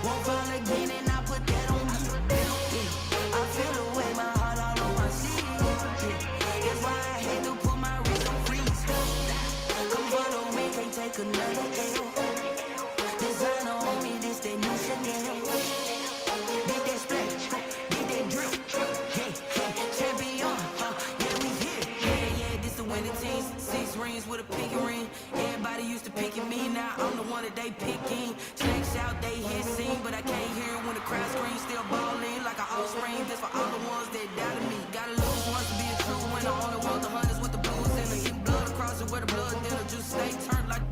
Won't fall again and I put that on me. Yeah. I feel the way my heart all on my sleeve. Yeah. That's why I had to put my wrist on freeze. Come follow me, can't take another L. Designer on me, this that new Chanel. Did that splash, did that drip. Yeah, yeah, champion, yeah, we here. Yeah, yeah, this the winning team. 6 rings with a pinky ring. Everybody used to picking me, now I'm the one that they picking. Snakes out, they hit scene, but I can't hear it when the crowd screams. Still balling like an offspring. This for all the ones that doubted me. Gotta lose once to be a true winner. Only want the hunters with the blues in it. Eating blood across it where the blood dinner. Just stay turned like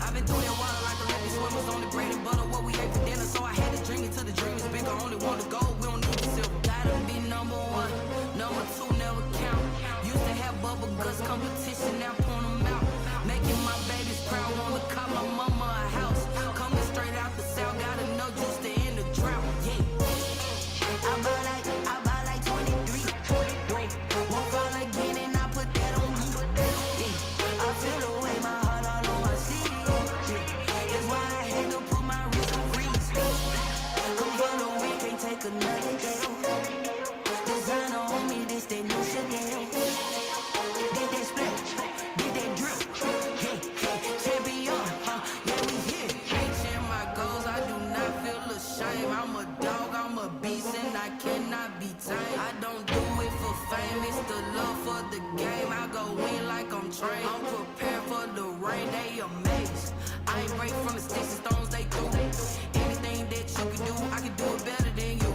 I've been through that water like Olympic swimmers. On the bread and butter, what we ate for dinner. So I had to drink it till the dream is bigger. Only want the gold, we don't need the silver. Gotta be number 1, number 2 never count. Used to have bubble guts competition, now point them out. Making my babies proud, wanna call my mama a house. Coming straight out the south, gotta know just to end the drought. Yeah, I buy like 23. Won't fall again and I put that on me. Yeah, I feel the way my heart all on my sleeve. Yeah, that's why I had to put my wrist on freeze. Come follow me, can't take another L. Designer on me, this that new Chanel. Did that splash, did that drip. Yeah, yeah, champion, yeah, we here. Reaching my goals, I do not feel ashamed. I'm a dog, I'm a beast, and I cannot be tamed. I don't do it for fame, it's the love for the game. I go in like I'm trained. I'm prepared for the rain, they amazed. I ain't break from the sticks and stones they threw. Anything that you can do, I can do it better than you.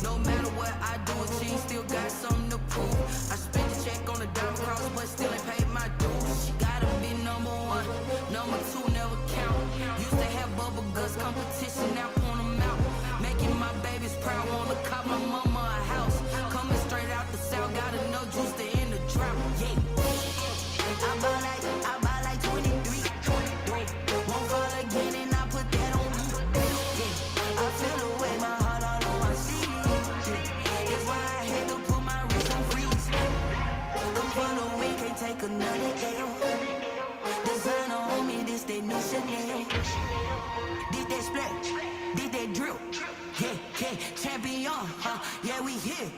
No matter what I do, achieve, still got something to prove. I spent a check on the diamond cross, but still ain't paid my dues. She gotta be number 1, number 2 never count. Used to have bubble guts competition, now point them out. Making my babies proud, wanna call my mama a house. Coming straight out the south, gotta know juice to end the drought. Yeah, I buy like 23. Won't fall again and I put that on me. Yeah, I feel the way my heart all on my sleeve. Yeah, that's why I had to put my wrist on freeze. Come follow me, can't take another L. Designer on me, this that new Chanel. Did that splash, did that drip. Yeah, yeah, champion, yeah, we here.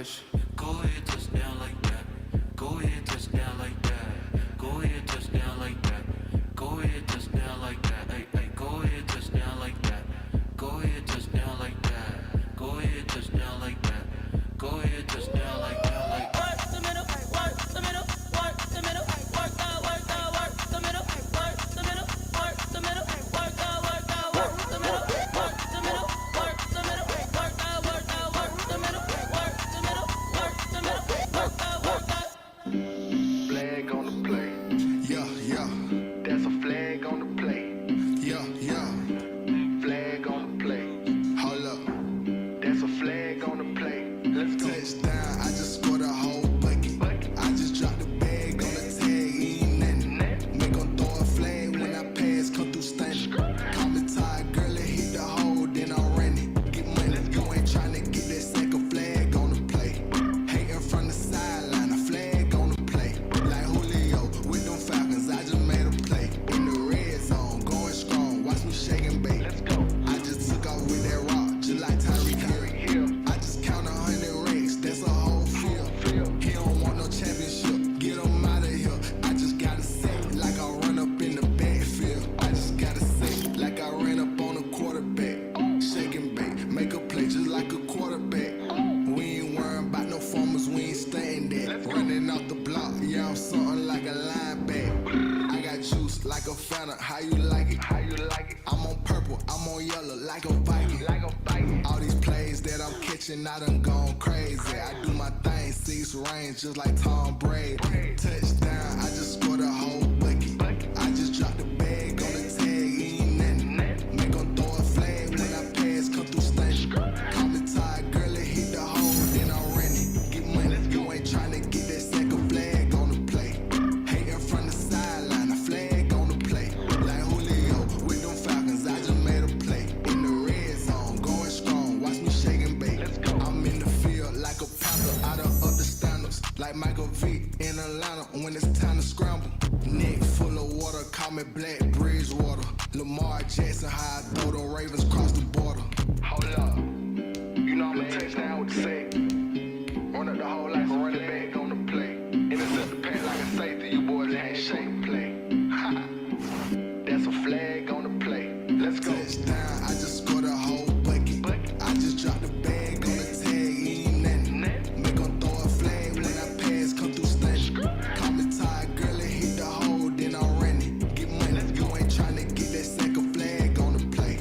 push. Go ahead, touch down like that. Go ahead, touch down like that. Go ahead, touch down like that. Go ahead, touch down like that. Hey, hey, go ahead, touch down like that. look like a Viking. All these plays that I'm catching, I done gone crazy. I do my thing, 6 range, just like Tom Brady. Touchdown, I just scored a whole bucket. I just dropped the bag on the tag, ain't nothing. Make 'em throw a flag when I pass, come through stunning. Call me Todd Gurley, hit the hole, then I'm running. Get money, you ain't tryna get that second flag on the play. Hating from the sideline, a flag on the play. Like Julio with them Falcons, I just made a play. In the red zone, going strong, watch me shake and bake. I'm in the field like a panther, out of up the standards. Like Michael Vick in Atlanta when it's time to scramble. Neck full of water, call me Black Bridgewater. Lamar Jackson, how I throw the Ravens cross the border. Hold up, you know I'm a touchdown with the sack. Run up the whole life a running back on the play. Intercept the pass like a safety, you boys ain't shake play. That's a flag on the play. Let's go. Touchdown, I just scored a whole bucket. I just dropped the bag on the tag, ain't nothing. Make 'em throw a flag when I pass, come through stunning. Call me Todd Gurley, hit the hole, then I'm running. Get money, you ain't tryna get that second flag on the play.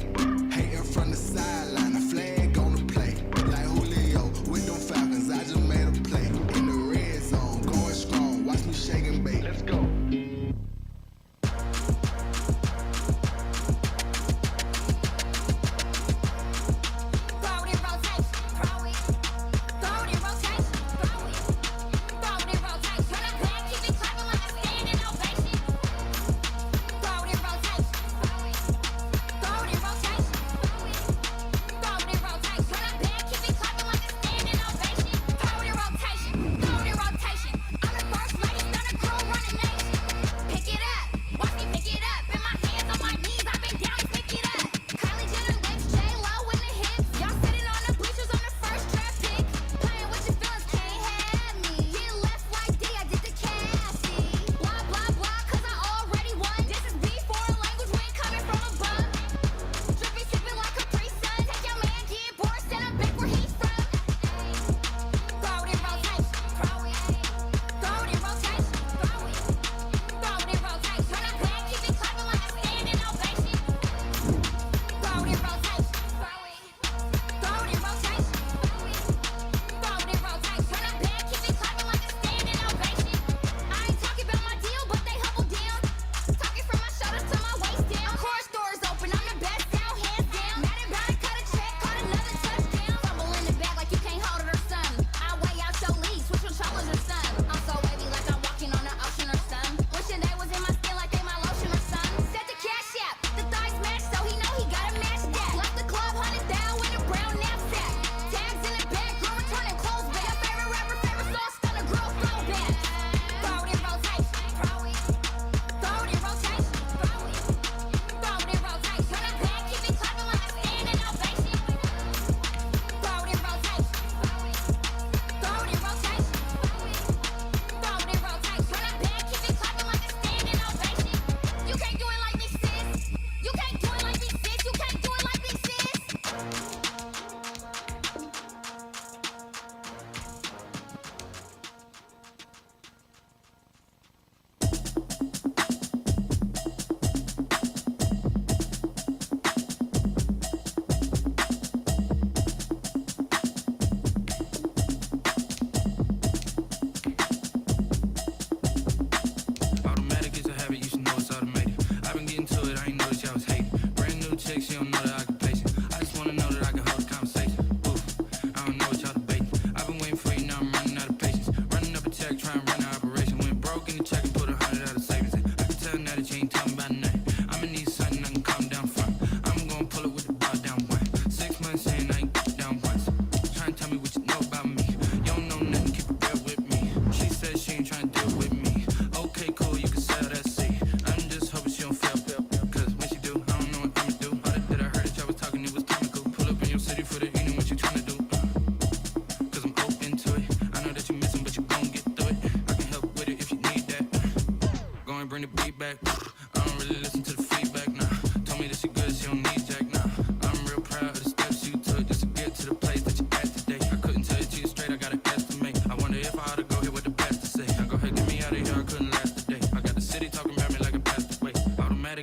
Hating from the sideline, a flag on the play. Like Julio with them Falcons, I just made a play. In the red zone, going strong, watch me shake and bake. Let's go.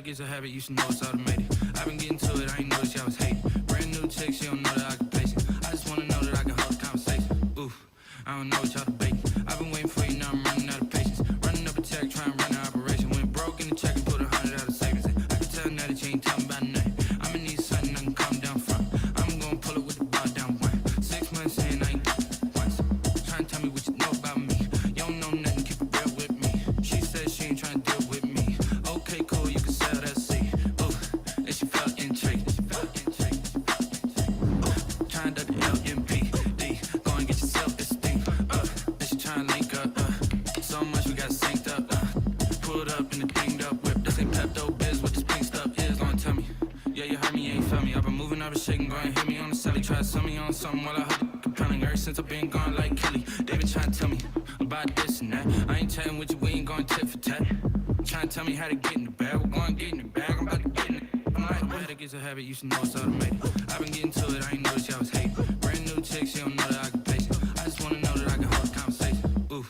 It's a habit, you should know it's automated. I've been getting to it, I ain't noticed y'all was hating. moving, I was shaking, going hit me on the celly. Try to sell me on something while I heard it compelling. Ever since I've been gone like Kelly, they been trying to tell me about this and that. I ain't chatting with you, we ain't going tit for tat. Trying to tell me how to get in the bag. We're going to get in the bag, I'm about to get in it. I'm like, man, that gets a habit, you should know it's automated. I've been getting to it, I ain't noticed y'all was hating. Brand new chick, she don't know that I can pace it. I just wanna know that I can hold a conversation. Ooh,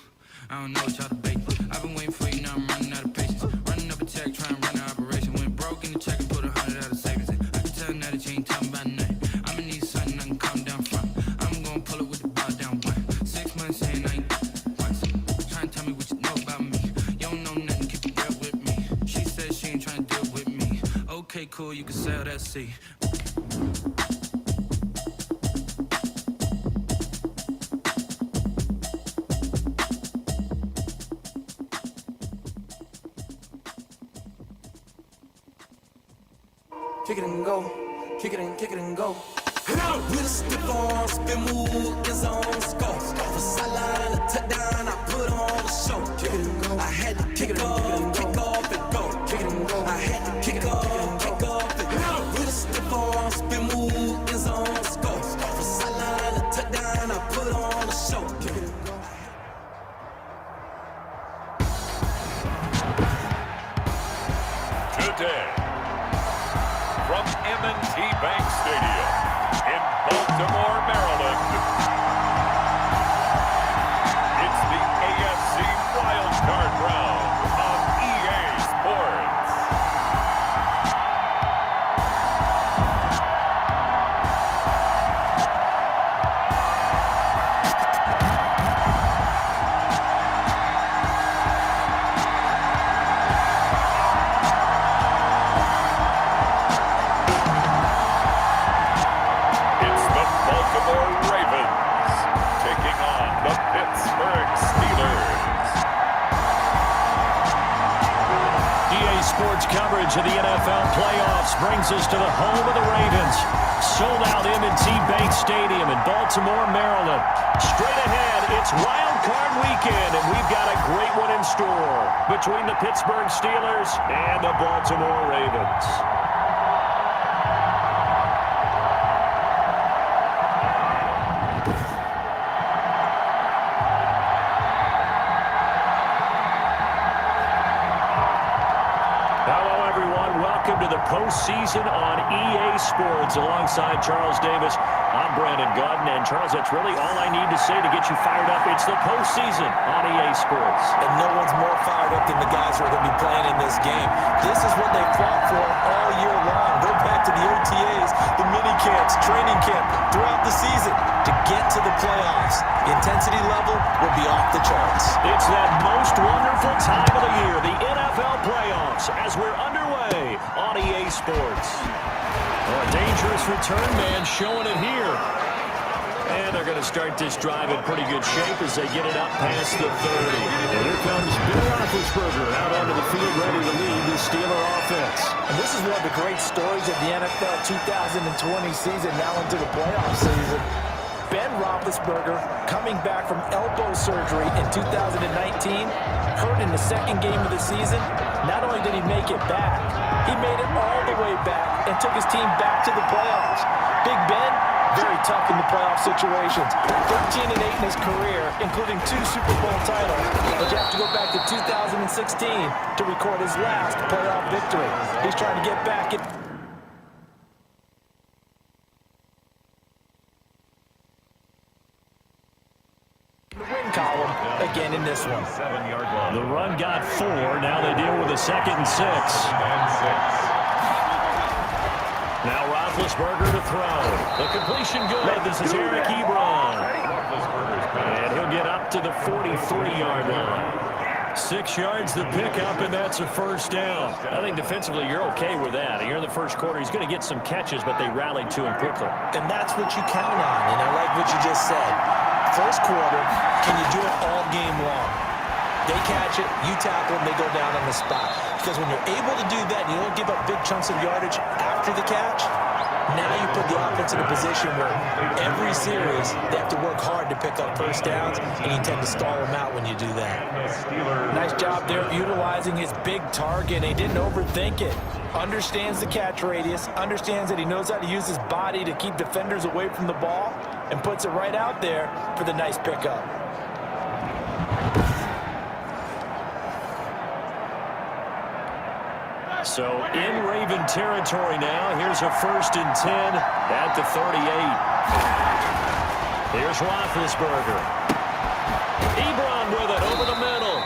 I don't know what y'all debating. I've been waiting for you, now I'm running out of patience. Running up a check, trying to run an operation. Went broke in the check and put 100 out of savings in. I can tell now that you ain't talking about nothing. I'ma need something I can calm down from. I'm gonna pull it with the ball down one. 6 months saying I ain't once. Trying to tell me what you know about me. You don't know nothing, keep it real with me. She said she ain't trying to deal with me. Okay, cool, you can sell that seat. Kick it and go, kick it and go. With a stiff arm, spin move, is on score. For sideline, a touchdown, I put on the show. Kick it and go. I had to kick off and go. Kick it and go. I had to kick off and go. With a stiff arm, spin move, is on score. For sideline, a touchdown, I put on the show. Kick it and go. Today, from M&T Bank Stadium in Baltimore, Maryland, it's the AFC Wildcard Round on EA Sports. It's the Baltimore Ravens taking on the Pittsburgh Steelers. EA Sports coverage of the NFL playoffs brings us to the home of the Ravens. Sold out M&T Bank Stadium in Baltimore, Maryland. Straight ahead, it's Wild Card Weekend, and we've got a great one in store between the Pittsburgh Steelers and the Baltimore Ravens. Hello, everyone. Welcome to the postseason on EA Sports. Alongside Charles Davis, I'm Brandon Gordon. And Charles, that's really all I need to say to get you fired up. It's the postseason on EA Sports. And no one's more fired up than the guys who are going to be playing in this game. This is what they fought for all year long. Go back to the OTAs, the mini camps, training camp, throughout the season to get to the playoffs. The intensity level will be off the charts. It's that most wonderful time of the year, the NFL playoffs, as we're underway on EA Sports. A dangerous return man showing it here. And they're going to start this drive in pretty good shape as they get it up past the 30. And here comes Bill Roethlisberger out onto the field ready to lead the Steeler offense. And this is one of the great stories of the NFL 2020 season, now into the playoff season. Ben Roethlisberger coming back from elbow surgery in 2019, hurt in the second game of the season. Not only did he make it back, he made it all the way back and took his team back to the playoffs. Big Ben, very tough in the playoff situations. 13-8 in his career, including 2 Super Bowl titles. But you have to go back to 2016 to record his last playoff victory. He's trying to get back in. The win column again in this one. The run got 4. Now they deal with a 2nd and 6. Now Roethlisberger to throw. The completion good. This is Eric Ebron. And he'll get up to the 43-yard line. 6 yards the pickup, and that's a first down. I think defensively you're okay with that. Here in the first quarter, he's going to get some catches, but they rallied to him quickly. And that's what you count on, and I like what you just said. First quarter, can you do it all game long? They catch it, you tackle them, they go down on the spot. Because when you're able to do that, and you don't give up big chunks of yardage after the catch, now you put the offense in a position where every series, they have to work hard to pick up first downs, and you tend to stall them out when you do that. Nice job there of utilizing his big target. He didn't overthink it. understands the catch radius, understands that he knows how to use his body to keep defenders away from the ball, and puts it right out there for the nice pickup. So in Raven territory now. Here's a 1st and 10 at the 38. Here's Roethlisberger. Ebron with it over the middle.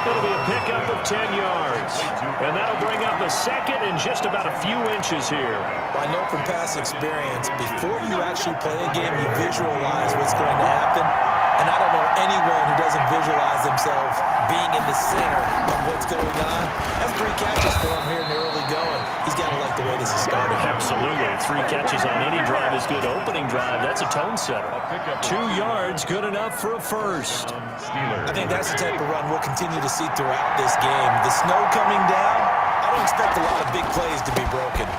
It'll be a pickup of 10 yards. And that'll bring up a 2nd and just about a few inches here. Well, I know from past experience, before you actually play a game, you visualize what's going to happen. And I don't know anyone who doesn't visualize themselves being in the center of what's going on. That's 3 catches for him here in the early going. He's got to like the way this is starting. Absolutely. 3 catches on any drive is good. Opening drive, that's a tone setter. 2 yards, good enough for a 1st. I think that's the type of run we'll continue to see throughout this game. The snow coming down, I don't expect a lot of big plays to be broken.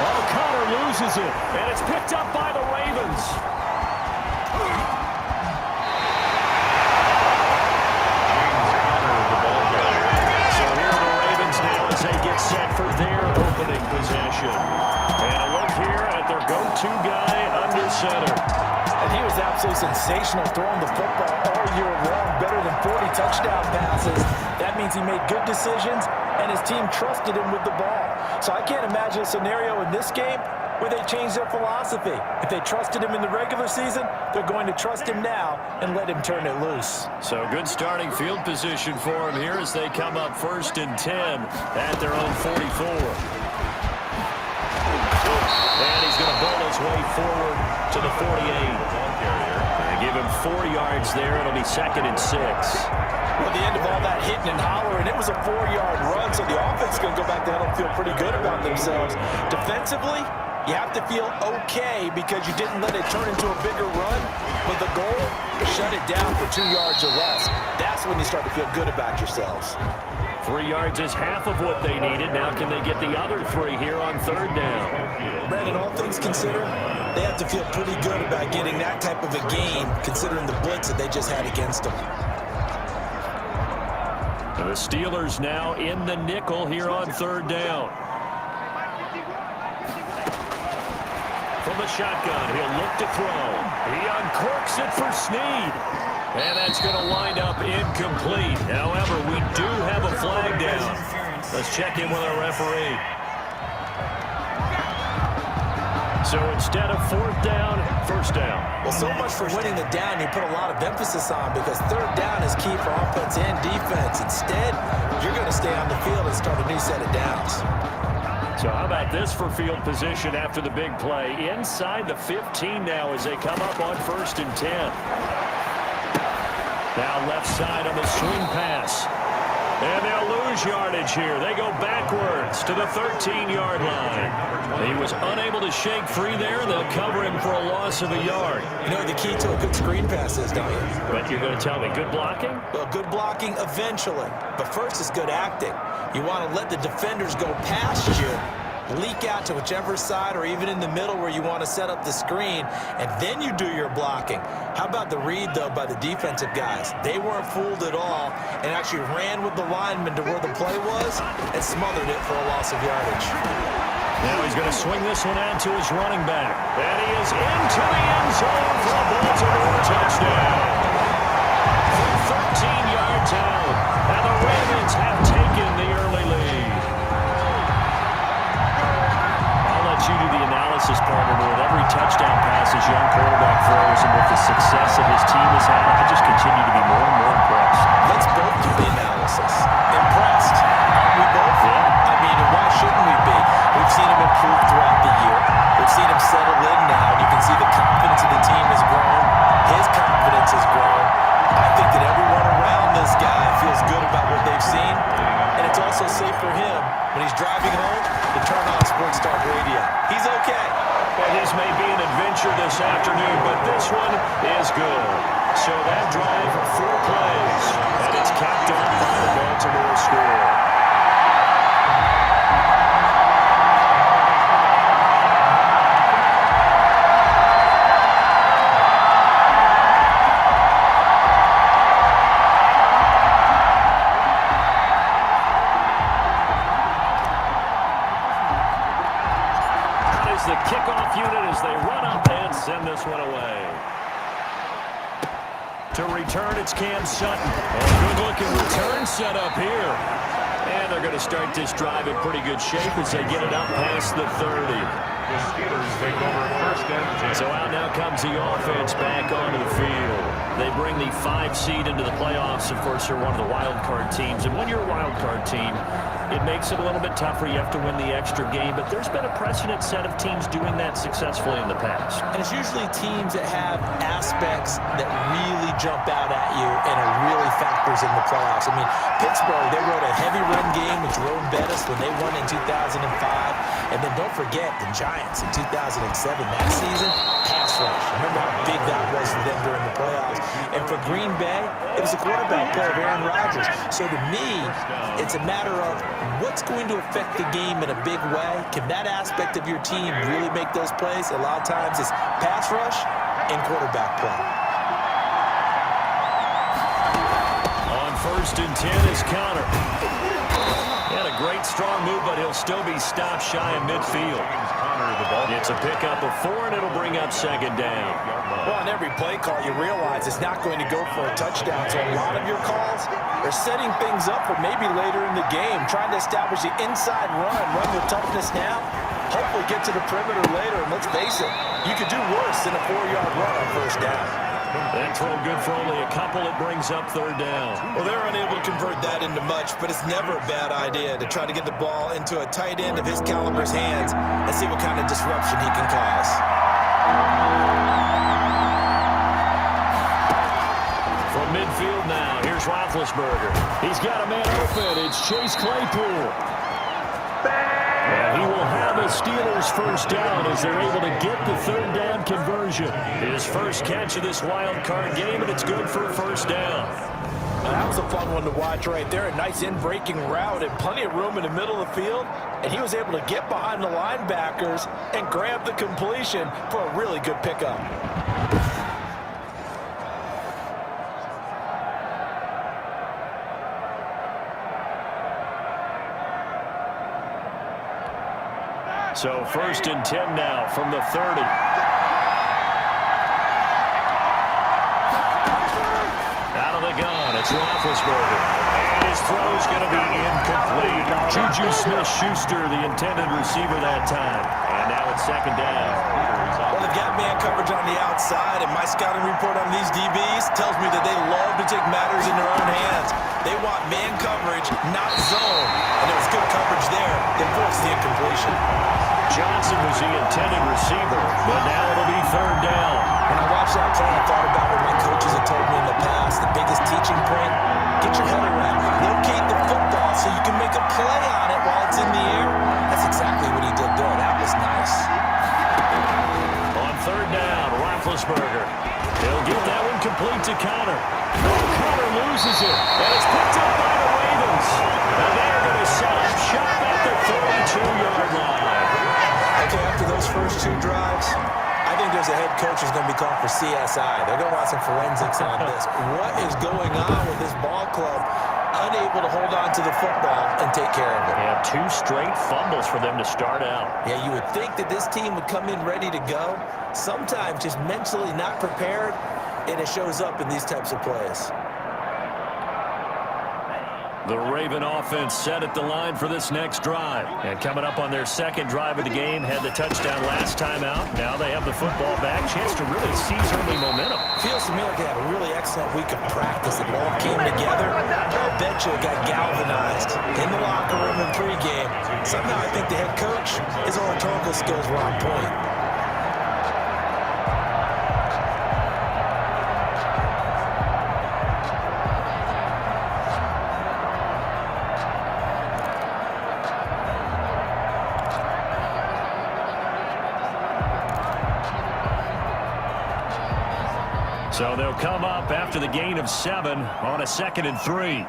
Oh, Connor loses it, and it's picked up by the Ravens. Set for their opening possession. And a look here at their go-to guy under center. And he was absolutely sensational throwing the football all year long. Better than 40 touchdown passes. That means he made good decisions, and his team trusted him with the ball. So I can't imagine a scenario in this game where they change their philosophy. If they trusted him in the regular season, they're going to trust him now and let him turn it loose. So good starting field position for him here as they come up 1st and 10 at their own 44. And he's going to bowl his way forward to the 48. They give him 4 yards there. It'll be 2nd and 6. Well, the end of all that hitting and hollering, it was a 4-yard run, so the offense is going to go back down and feel pretty good about themselves. Defensively, you have to feel okay because you didn't let it turn into a bigger run. But the goal, shut it down for 2 yards or less. That's when you start to feel good about yourselves. 3 yards is half of what they needed. Now can they get the other 3 here on 3rd down? Brandon, all things considered, they have to feel pretty good about getting that type of a gain considering the blitz that they just had against them. The Steelers now in the nickel here on 3rd down. From the shotgun, he'll look to throw. He uncorks it for Snead. And that's going to wind up incomplete. However, we do have a flag down. Let's check in with our referee. So instead of 4th down, 1st down. Well, so much for winning the down you put a lot of emphasis on because 3rd down is key for offense and defense. Instead, you're going to stay on the field and start a new set of downs. So how about this for field position after the big play? Inside the 15 now as they come up on 1st and 10. Now left side on the swing pass. And they'll lose yardage here. They go backwards to the 13-yard line. He was unable to shake free there. They'll cover him for a loss of a yard. You know what the key to a good screen pass is, don't you? But you're going to tell me, good blocking? Well, good blocking eventually. But first is good acting. You want to let the defenders go past you, leak out to whichever side or even in the middle where you want to set up the screen, and then you do your blocking. How about the read, though, by the defensive guys? They weren't fooled at all and actually ran with the lineman to where the play was and smothered it for a loss of yardage. Now he's going to swing this one out to his running back. And he is into the end zone for a Baltimore touchdown. 13 yards out, and the Ravens have taken the early lead. I'll let you do the analysis, partner, but with every touchdown pass his young quarterback throws and with the success that his team has had, I just continue to be more and more impressed. Let's both do the analysis. Impressed. Aren't we both? Yeah. I mean, and why shouldn't we be? We've seen him improve throughout the year. We've seen him settle in now. You can see the confidence of the team has grown. His confidence has grown. I think that everyone around this guy feels good about what they've seen. And it's also safe for him when he's driving home to turn on Sports Talk Radio. He's okay. And this may be an adventure this afternoon, but this one is good. So that drive, 4 plays, and it's capped off by the Baltimore score. is the kickoff unit as they run up and send this one away. To return, it's Cam Sutton. Good-looking return set up here. And they're going to start this drive in pretty good shape as they get it up past the 30. The Steelers take over first and 10. So out now comes the offense back onto the field. They bring the 5 seed into the playoffs. Of course, they're one of the wild card teams. And when you're a wild card team, it makes it a little bit tougher. You have to win the extra game. But there's been a precedent set of teams doing that successfully in the past. And it's usually teams that have aspects that really jump out at you and are really factors in the playoffs. I mean, Pittsburgh, they rode a heavy run game with Jerome Bettis when they won in 2005. And then don't forget the Giants in 2007. That season, pass rush. Remember how big that was for them during the playoffs. And for Green Bay, it was a quarterback play of Aaron Rodgers. So to me, it's a matter of what's going to affect the game in a big way. Can that aspect of your team really make those plays? A lot of times it's pass rush and quarterback play. On first and 10 is Connor. And a great strong move, but he'll still be stopped shy of midfield. It's a pickup of 4, and it'll bring up second down. Well, on every play call, you realize it's not going to go for a touchdown. So a lot of your calls are setting things up for maybe later in the game, trying to establish the inside run with toughness now, hopefully get to the perimeter later. And let's face it, you could do worse than a 4-yard run on first down. That throw good for only a couple. It brings up third down. Well, they're unable to convert that into much, but it's never a bad idea to try to get the ball into a tight end of his caliber's hands and see what kind of disruption he can cause. From midfield now, here's Roethlisberger. He's got a man open. It's Chase Claypool. And he will have a Steelers first down as they're able to get the third down conversion. His first catch of this wild card game, and it's good for a first down. Well, that was a fun one to watch right there. A nice in-breaking route and plenty of room in the middle of the field. And he was able to get behind the linebackers and grab the completion for a really good pickup. So first and 10 now from the 30. Out of the gun, it's Roethlisberger. And his throw's going to be incomplete. Juju Smith-Schuster, the intended receiver that time. And now it's second down. Well, they've got man coverage on the outside, and my scouting report on these DBs tells me that they love to take matters in their own hands. They want man coverage, not zone. And there was good coverage there that forced the incompletion. Johnson was the intended receiver, but now it'll be third down. When I watched that play, I thought about what my coaches have told me in the past. The biggest teaching point, get your head around it. Locate the football so you can make a play on it while it's in the air. That's exactly what he did there. That was nice. On third down, Roethlisberger. He'll get that one complete to Connor. Connor loses it, and it's picked up by the Ravens. And they're going to set up shop at the 32-yard line. Okay, after those first 2 drives, I think there's a head coach who's going to be called for CSI. They're going to want some forensics on this. What is going on with this ball club? Unable to hold on to the football and take care of it. Yeah, 2 straight fumbles for them to start out. Yeah, you would think that this team would come in ready to go. Sometimes just mentally not prepared, and it shows up in these types of plays. The Raven offense set at the line for this next drive. And coming up on their second drive of the game, had the touchdown last time out. Now they have the football back. Chance to really seize early momentum. Feels to me like they had a really excellent week of practice. It all came together. I bet you it got galvanized in the locker room in pregame. Somehow I think the head coach, his oratorical skills were on point. So they'll come up after the gain of 7 on a 2nd and 3.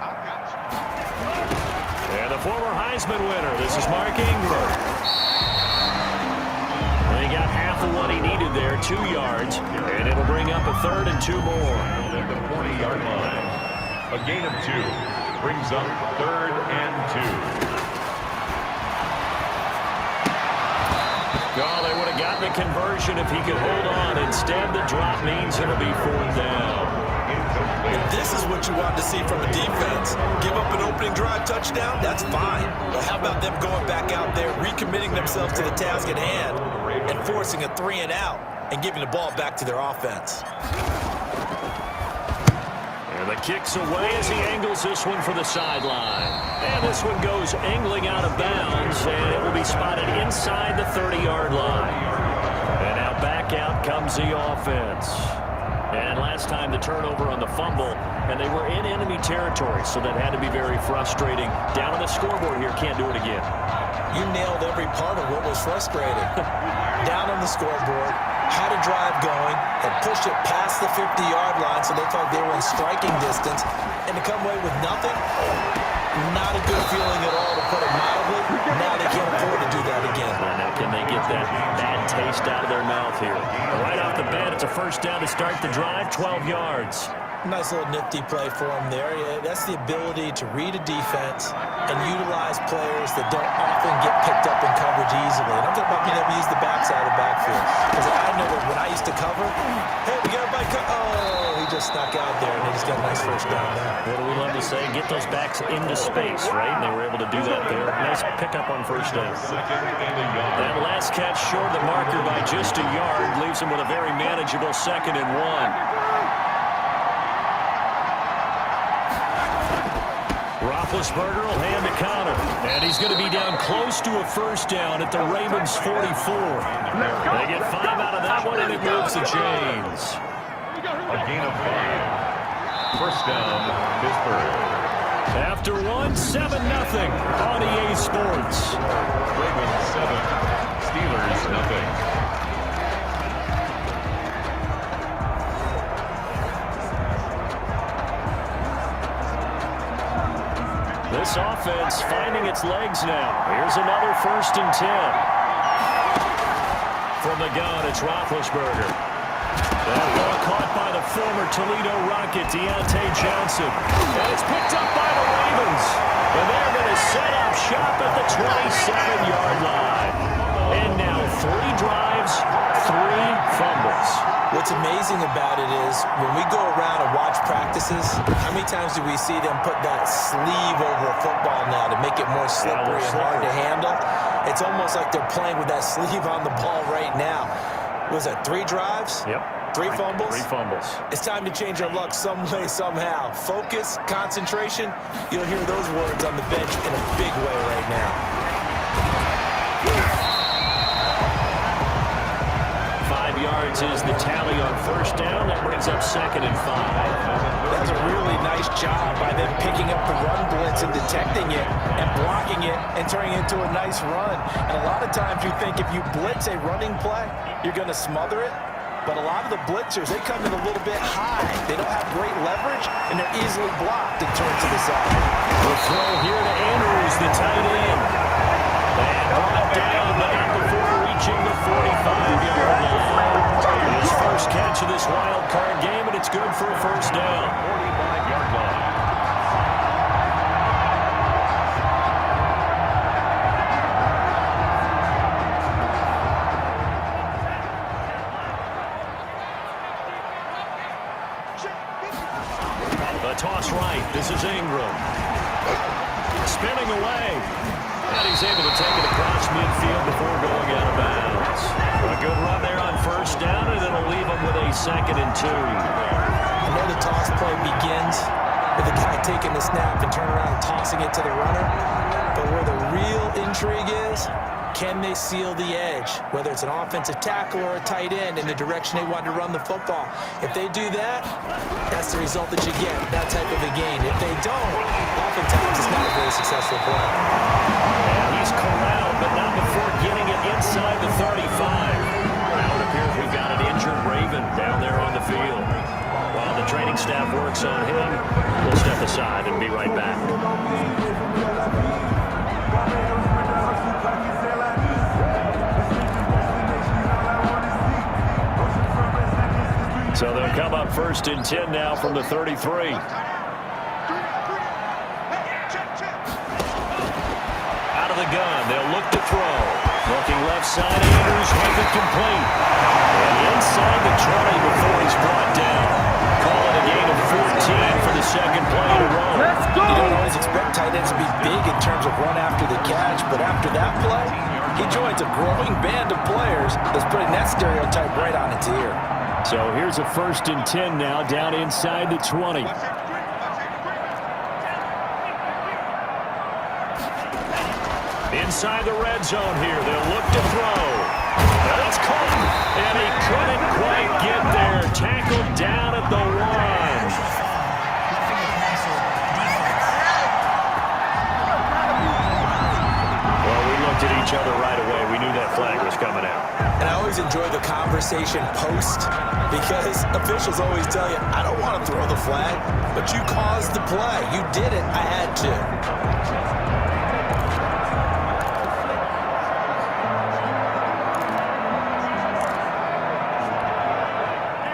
And the former Heisman winner, this is Mark Ingram. He got half of what he needed there, 2 yards, and it'll bring up a 3rd and 2 more. At the 40-yard line, a gain of 2 brings up 3rd and 2. Oh, they would have gotten the conversion if he could hold on. Instead, the drop means it'll be 4th down. If this is what you want to see from a defense, give up an opening drive touchdown, that's fine. But how about them going back out there, recommitting themselves to the task at hand, and forcing a 3-and-out, and giving the ball back to their offense. And the kick's away as he angles this one for the sideline. And this one goes angling out of bounds, and it will be spotted inside the 30-yard line. And now back out comes the offense. And last time the turnover on the fumble, and they were in enemy territory, so that had to be very frustrating. Down on the scoreboard here, can't do it again. You nailed every part of what was frustrating. Down on the scoreboard, had a drive going, had pushed it past the 50-yard line, so they felt they were in striking distance, and to come away with nothing, not a good feeling at all, to put it mildly. Now they can't afford to do that again. And now can they get that bad taste out of their mouth here? Right off the bat, it's a 1st down to start the drive, 12 yards. Nice little nifty play for him there. Yeah, that's the ability to read a defense and utilize players that don't often get picked up in coverage easily. And I'm talking about being able to use the backside of the backfield. Because I know that when I used to cover, hey, we got a bike. Oh, he just snuck out there, and he just got a nice 1st down there. What do we love to say? Get those backs into space, right? And they were able to do that there. Nice pickup on 1st down. That last catch short the marker by just a yard, leaves him with a very manageable 2nd and 1. Roethlisberger will hand the counter, and he's going to be down close to a 1st down at the Ravens' 44. They get 5 out of that one, and it moves the chains. A gain of 5. 1st down, Pittsburgh. After 7-0 on EA Sports. Ravens 7, Steelers 0. This offense finding its legs now. Here's another 1st and 10. From the gun, it's Roethlisberger. That ball caught by the former Toledo Rocket, Deontay Johnson. And it's picked up by the Ravens. And they're going to set up shop at the 27-yard line. And now 3 drives, 3 fumbles. What's amazing about it is when we go around and watch practices, how many times do we see them put that sleeve over a football now to make it more slippery and hard to handle? It's almost like they're playing with that sleeve on the ball right now. Was that 3 drives? Yep. 3 fumbles? 3 fumbles. It's time to change our luck some way, somehow. Focus, concentration, you'll hear those words on the bench in a big way right now. 5 yards is the tally on 1st down. That brings up 2nd and 5. That was a really nice job by them picking up the run blitz and detecting it and blocking it and turning it into a nice run. And a lot of times you think if you blitz a running play, you're going to smother it. But a lot of the blitzers, they come in a little bit high. They don't have great leverage, and they're easily blocked and turned to the side. The throw here to Andrews, the tight end. And brought down, but not before reaching the 45-yard line. His first catch of this wild card game, and it's good for a 1st down. 45-yard line. The toss right. This is Ingram. Spinning away. And he's able to take it across midfield before going out of bounds. A good run there on 1st down, and it'll leave him with a 2nd and 2. I know the toss play begins with the guy taking the snap and turning around and tossing it to the runner. But where the real intrigue is, can they seal the edge, whether it's an offensive tackle or a tight end, in the direction they want to run the football? If they do that, that's the result that you get, that type of a gain. If they don't, oftentimes it's not a very successful play. And he's corralled, but not before getting it inside the 35. Now it appears we've got an injured Raven down there on the field. While the training staff works on him, we'll step aside and be right back. So they'll come up 1st and 10 now from the 33. Out of the gun, they'll look to throw. Looking left side, Andrews with it complete. And inside the 20 before he's brought down. Call it a gain of 14 for the second play in a row. Let's go! You don't always expect tight ends to be big in terms of run after the catch, but after that play, he joins a growing band of players that's putting that stereotype right on its ear. So here's a 1st and 10 now, down inside the 20. Inside the red zone here, they'll look to throw. That's caught, and he couldn't quite get there. Tackled down at the 1. Well, we looked at each other right away. We knew that flag was coming out. And I always enjoy the conversation post because officials always tell you, I don't want to throw the flag, but you caused the play. You did it. I had to.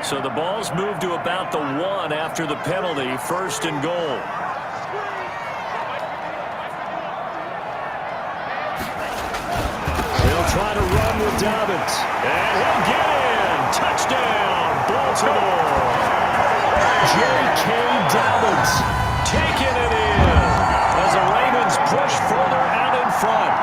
So the ball's moved to about the 1 after the penalty, 1st and goal. They'll try to run with Dobbins. And he'll get in. Touchdown, Baltimore. J.K. Dobbins taking it in as the Ravens push further out in front.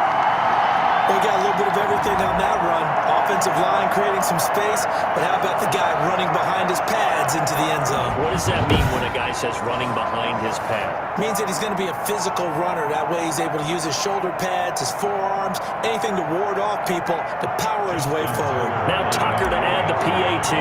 We got a little bit of everything on that run. Offensive line creating some space, but how about the guy running behind his pads into the end zone? What does that mean when a guy says running behind his pad? Means that he's going to be a physical runner. That way he's able to use his shoulder pads, his forearms, anything to ward off people to power his way forward. Now Tucker to add the PAT.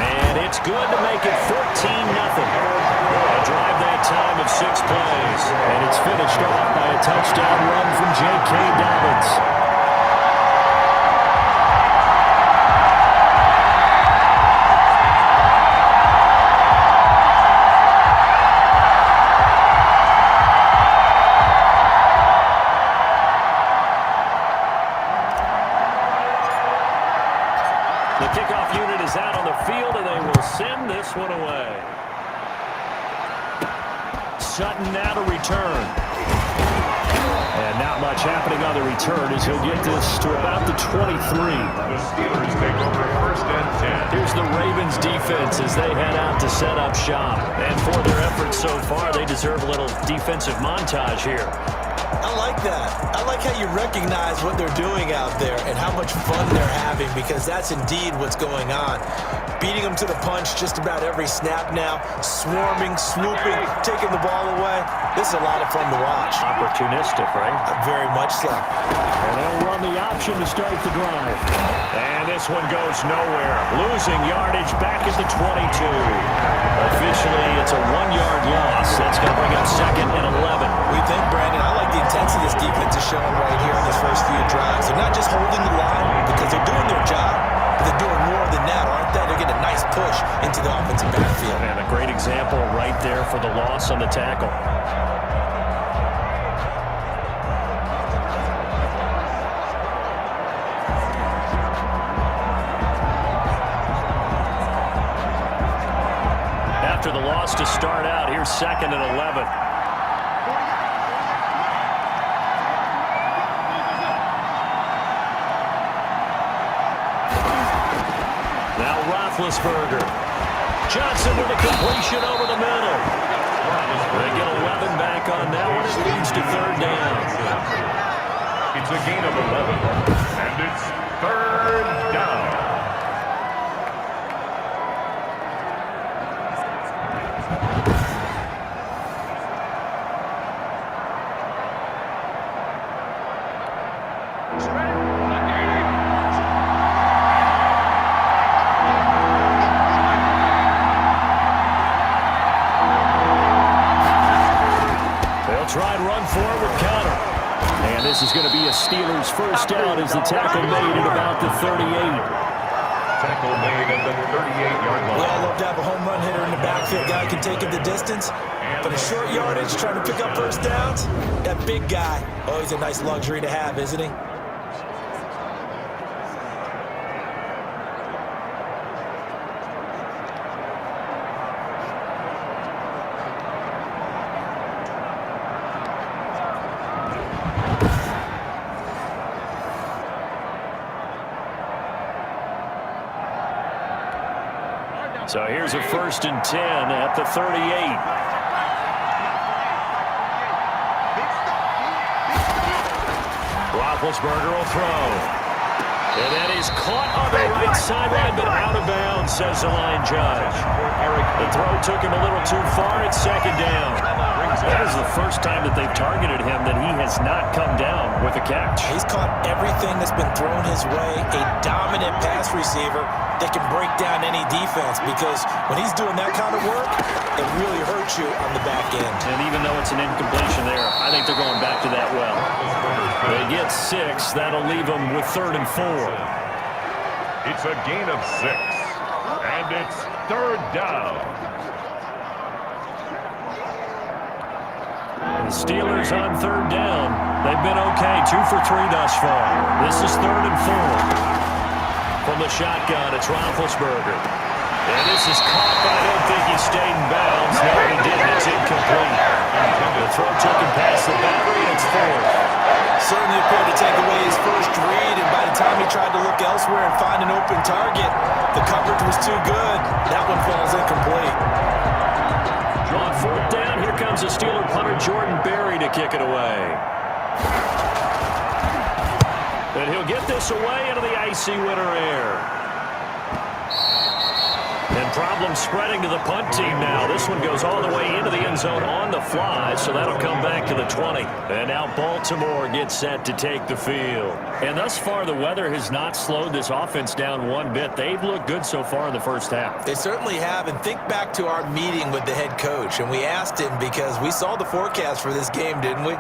And it's good to make it 14-0. A drive that time of 6 plays. And it's finished off by a touchdown run from J.K. Dobbins. The kickoff unit is out on the field, and they will send this one away. Sutton now to return. And not much happening on the return as he'll get this to about the 23. The Steelers take over 1st and 10. Here's the Ravens defense as they head out to set up shop. And for their efforts so far, they deserve a little defensive montage here. I like that. I like how you recognize what they're doing out there and how much fun they're having, because that's indeed what's going on. Beating them to the punch just about every snap now, swarming, swooping, taking the ball away. This is a lot of fun to watch. Opportunistic, right? Very much so. And they'll run the option to start the drive. And this one goes nowhere. Losing yardage back at the 22. Officially, it's a 1-yard loss. That's going to bring up 2nd and 11. We think, Brandon, I like the intensity this defense is showing right here on this first few drives. They're not just holding the line because they're doing their job, but they're doing more than that, aren't they? They're getting a nice push into the offensive backfield. And a great example right there for the loss on the tackle. After the loss to start out, here's 2nd and 11. Now Roethlisberger. Johnson with a completion over the middle. They get 11 back on that one. It leads to 3rd down. It's a gain of 11, and it's 3rd down. Try and run forward with Conner. And this is going to be a Steelers first down as the tackle made at about the 38. Tackle made at the 38-yard line. Well, I love to have a home run hitter in the backfield. Guy can take it the distance. But a short yardage, trying to pick up first downs, that big guy, always a nice luxury to have, isn't he? So here's a 1st and 10 at the 38. Roethlisberger will throw. And that is caught on the right sideline, but out of bounds, says the line judge. The throw took him a little too far. It's 2nd down. That is the first time that they've targeted him that he has not come down with a catch. He's caught everything that's been thrown his way. A dominant pass receiver that can break down any defense, because when he's doing that kind of work, it really hurts you on the back end. And even though it's an incompletion there, I think they're going back to that well. They get 6. That'll leave them with 3rd and 4. It's a gain of 6. And it's 3rd down. The Steelers on 3rd down. They've been okay. 2 for 3 thus far. This is 3rd and 4. From the shotgun, it's Roethlisberger. And this is caught, but I don't think he stayed in bounds. No, he didn't. It's incomplete. The throw took him past the boundary, and it's 4th. Certainly appeared to take away his first read, and by the time he tried to look elsewhere and find an open target, the coverage was too good. That one falls incomplete. On 4th down, here comes the Steeler punter Jordan Berry to kick it away. And he'll get this away into the icy winter air. And problems spreading to the punt team now. This one goes all the way into the end zone on the fly, so that'll come back to the 20. And now Baltimore gets set to take the field. And thus far, the weather has not slowed this offense down one bit. They've looked good so far in the first half. They certainly have, and think back to our meeting with the head coach, and we asked him, because we saw the forecast for this game, didn't we?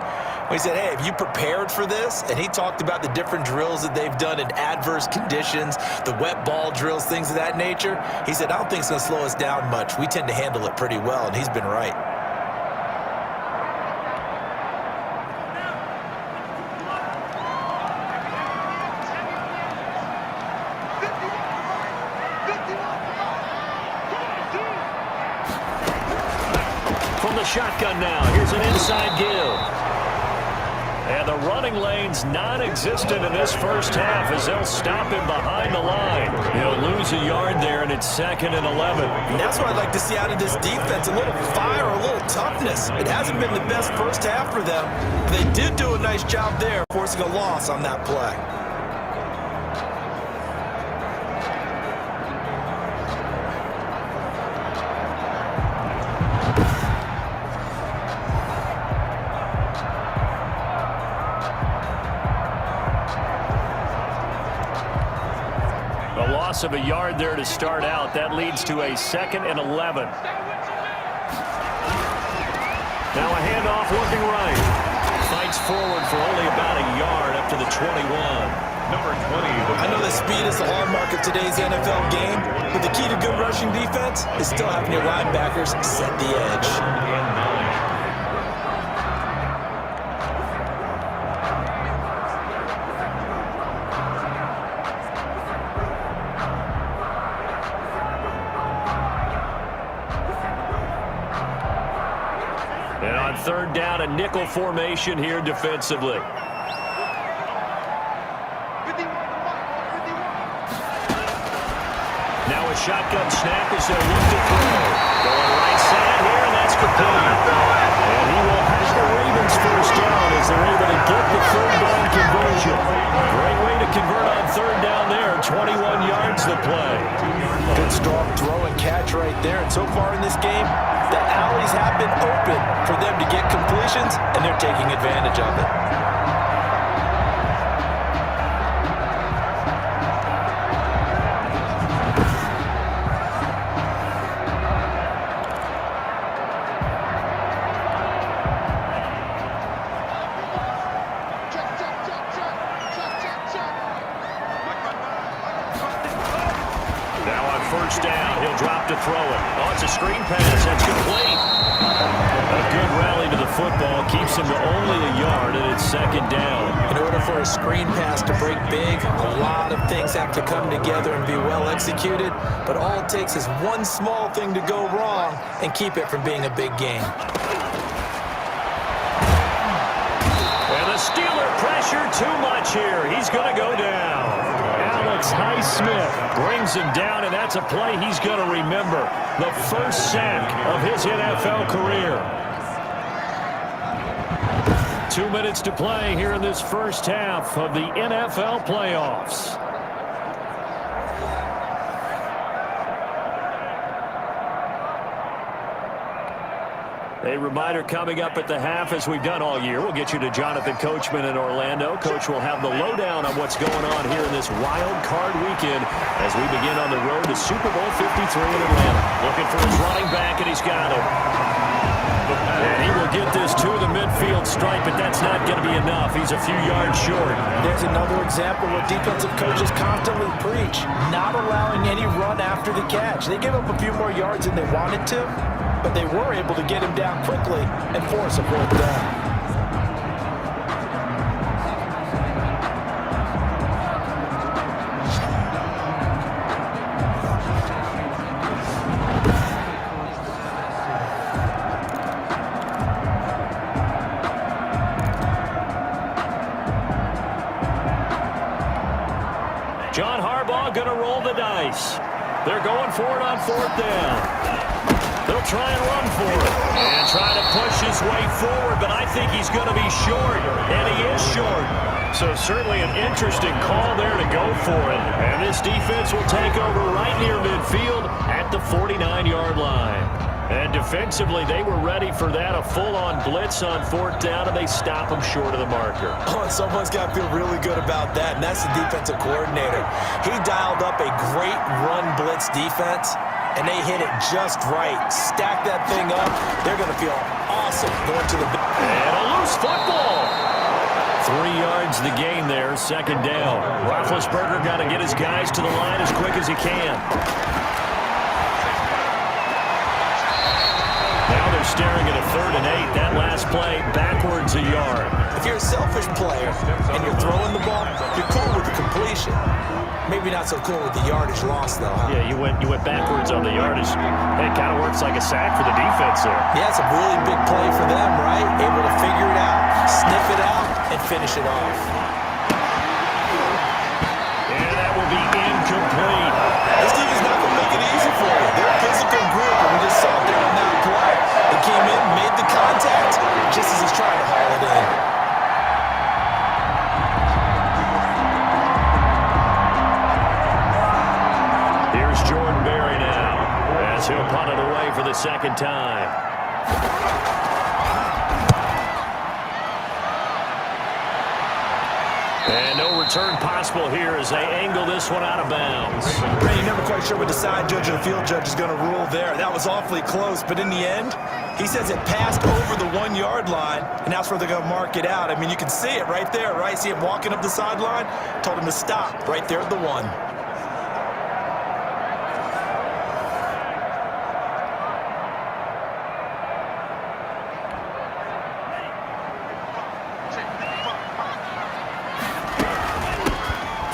We said, hey, have you prepared for this? And he talked about the different drills that they've done in adverse conditions, the wet ball drills, things of that nature. He said, I don't think it's going to slow us down much. We tend to handle it pretty well, and he's been right. From the shotgun now, here's an inside give. And the running lane's non-existent in this first half as they'll stop him behind the line. He'll lose a yard there, and it's 2nd and 11. And that's what I'd like to see out of this defense, a little fire, a little toughness. It hasn't been the best first half for them. They did do a nice job there, forcing a loss on that play. Of a yard there to start out. That leads to a 2nd and 11. Now a handoff looking right. Fights forward for only about a yard up to the 21. Number 20. I know that speed is the hallmark of today's NFL game, but the key to good rushing defense is still having your linebackers set the edge. And on 3rd down, a nickel formation here defensively. Now a shotgun snap as they'll look to throw. Going right side here, and that's complete. And he will have the Ravens first down as they're able to get the 3rd down conversion. Great way to convert on 3rd down there. 21 yards to play. Good strong throw and catch right there. And so far in this game, the alleys have been open for them to get completions, and they're taking advantage of it. Now on 1st down, he'll drop to throw it. Oh, it's a screen pass. That's complete. A good rally to the football keeps him to only a yard, and it's 2nd down. In order for a screen pass to break big, a lot of things have to come together and be well executed, but all it takes is one small thing to go wrong and keep it from being a big game. And the Steeler pressure too much here. He's going to go down. Alex Heisen Smith brings him down, and that's a play he's going to remember. The first sack of his NFL career. 2 minutes to play here in this first half of the NFL playoffs. A reminder coming up at the half, as we've done all year. We'll get you to Jonathan Coachman in Orlando. Coach will have the lowdown on what's going on here in this wild card weekend as we begin on the road to Super Bowl 53 in Atlanta. Looking for his running back, and he's got him. And he will get this to the midfield stripe, but that's not going to be enough. He's a few yards short. There's another example where defensive coaches constantly preach, not allowing any run after the catch. They give up a few more yards than they wanted to, but they were able to get him down quickly and force a fourth down. John Harbaugh going to roll the dice. They're going for it on fourth down. They'll try and run for it and try to push his way forward, but I think he's going to be short, and he is short. So certainly an interesting call there to go for it. And this defense will take over right near midfield at the 49-yard line. And defensively, they were ready for that, a full-on blitz on fourth down, and they stop him short of the marker. Oh, and someone's got to feel really good about that, and that's the defensive coordinator. He dialed up a great run blitz defense, and they hit it just right. Stack that thing up. They're going to feel awesome going to the... And a loose football. 3 yards the gain there, second down. Roethlisberger got to get his guys to the line as quick as he can. Now they're staring at a 3rd and 8. That last play, backwards a yard. If you're a selfish player and you're throwing the ball, you're cool with the completion. Maybe not so cool with the yardage loss, though, huh? Yeah, you went backwards on the yardage. It kind of works like a sack for the defense there. Yeah, it's a really big play for them, right? Able to figure it out, sniff it out, and finish it off. And that will be incomplete. This team is not going to make it easy for you. They're a physical group, and we just saw it there on that play. They came in, made the contact, just as he's trying to haul it in. Here's Jordan Berry now, as he'll punt it away for the second time. And no return possible here as they angle this one out of bounds. Ray, you're never quite sure what the side judge or the field judge is going to rule there. That was awfully close, but in the end, he says it passed over the 1 yard line, and that's where they're going to mark it out. I mean, you can see it right there, right? See him walking up the sideline? Told him to stop right there at the 1.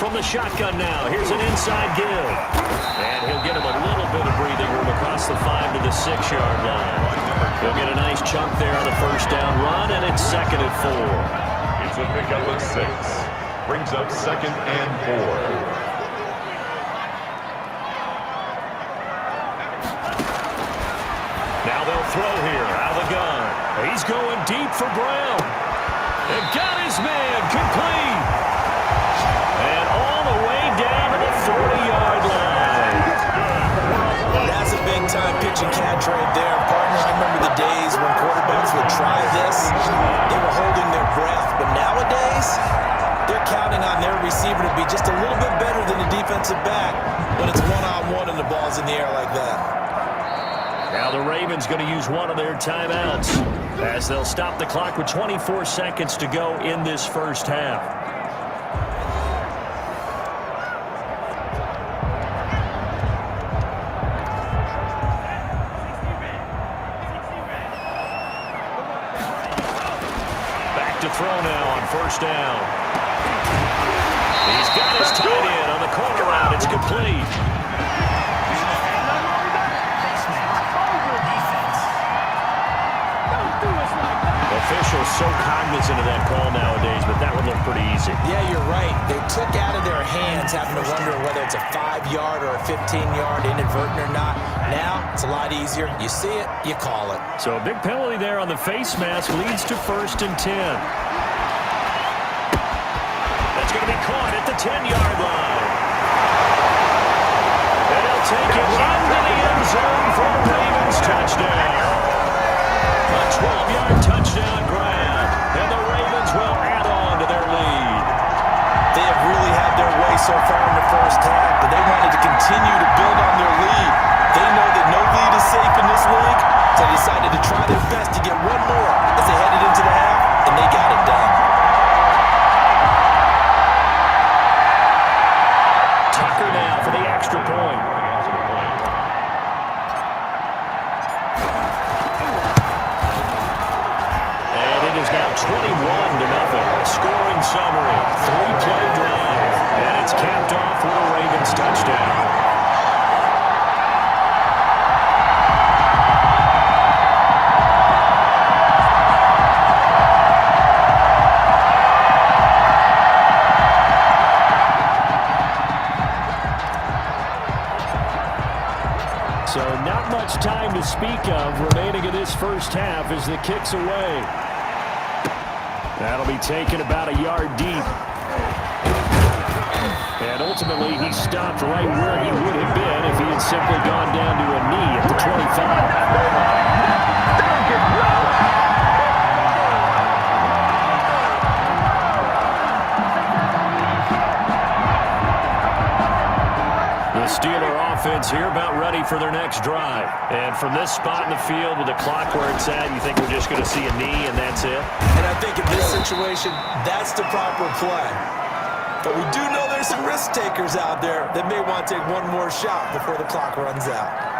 From the shotgun now, here's an inside give. And he'll get him a little bit of breathing room across the 5 to the 6 yard line. He'll get a nice chunk there on the first down run, and it's 2nd and 4. It's a pickup of 6. Brings up 2nd and 4. Now they'll throw here out of the gun. He's going deep for Brown. And got his man complete. And all the way down to the 40-yard line. That's a big-time pitch and catch right there, partner. I remember the days when quarterbacks would try this. They were holding their breath. But nowadays, they're counting on their receiver to be just a little bit better than the defensive back when it's one-on-one and the ball's in the air like that. Now the Ravens going to use one of their timeouts as they'll stop the clock with 24 seconds to go in this first half. To throw now on first down. He's got his tight end on the corner route. It's complete. Officials so cognizant of that call nowadays, but that would look pretty easy. Yeah, you're right. They took out of their hands having to wonder whether it's a 5-yard or a 15-yard, inadvertent or not. Now, it's a lot easier. You see it, you call it. So a big penalty there on the face mask leads to 1st and 10. That's going to be caught at the 10-yard line. And he'll take it right to the end zone for a Ravens touchdown. A 12-yard touchdown grab, and the Ravens will add on to their lead. They have really had their way so far in the first half, but they wanted to continue to build on their lead. They know that no lead is safe in this league, so they decided to try their best to get one more as they headed into the half, and they got it done. Tucker now for the extra point. Now 21-0. Scoring summary. 3-play drive. And it's capped off with a Ravens touchdown. So not much time to speak of remaining in this first half as the kick's away. That'll be taken about a yard deep. And ultimately, he stopped right where he would have been if he had simply gone down to a knee at the 25. The Steeler offense here about ready for their next drive. And from this spot in the field with the clock where it's at, you think we're just going to see a knee and that's it? And I think in this situation, that's the proper play. But we do know there's some risk takers out there that may want to take one more shot before the clock runs out.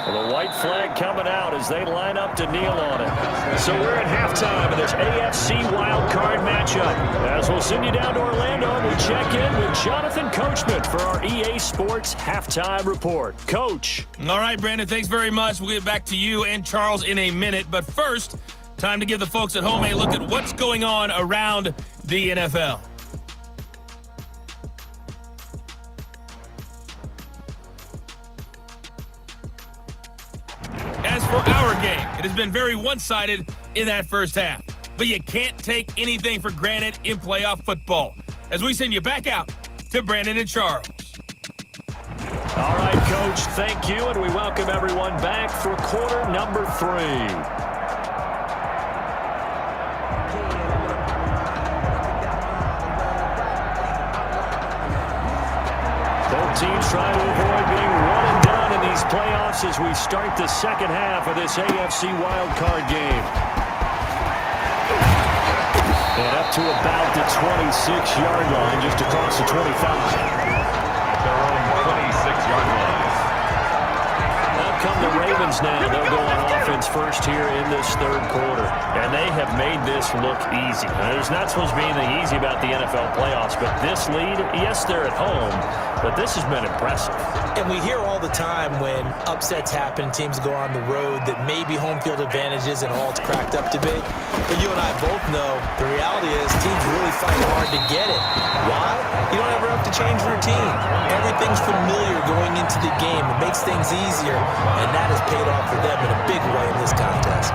Well, the white flag coming out as they line up to kneel on it. So we're at halftime of this AFC wildcard matchup. As we'll send you down to Orlando, we check in with Jonathan Coachman for our EA Sports Halftime Report. Coach. All right, Brandon, thanks very much. We'll get back to you and Charles in a minute. But first, time to give the folks at home a look at what's going on around the NFL. As for our game, it has been very one-sided in that first half. But you can't take anything for granted in playoff football. As we send you back out to Brandon and Charles. All right, Coach, thank you, and we welcome everyone back for quarter number 3. Both teams trying to avoid being one and done in these playoffs as we start the second half of this AFC wildcard game. And up to about the 26-yard line, just across the 25. Their own 26-yard line. Out come the Ravens now. They'll go on offense first here in this third quarter. And they have made this look easy. Now, there's not supposed to be anything easy about the NFL playoffs, but this lead, yes, they're at home, but this has been impressive. And we hear all the time when upsets happen, teams go on the road, that maybe home field advantage isn't all it's cracked up to be. But you and I both know the reality is teams really fight hard to get it. Why? You don't ever have to change routine. Everything's familiar going into the game. It makes things easier, and that has paid off for them in a big way in this contest.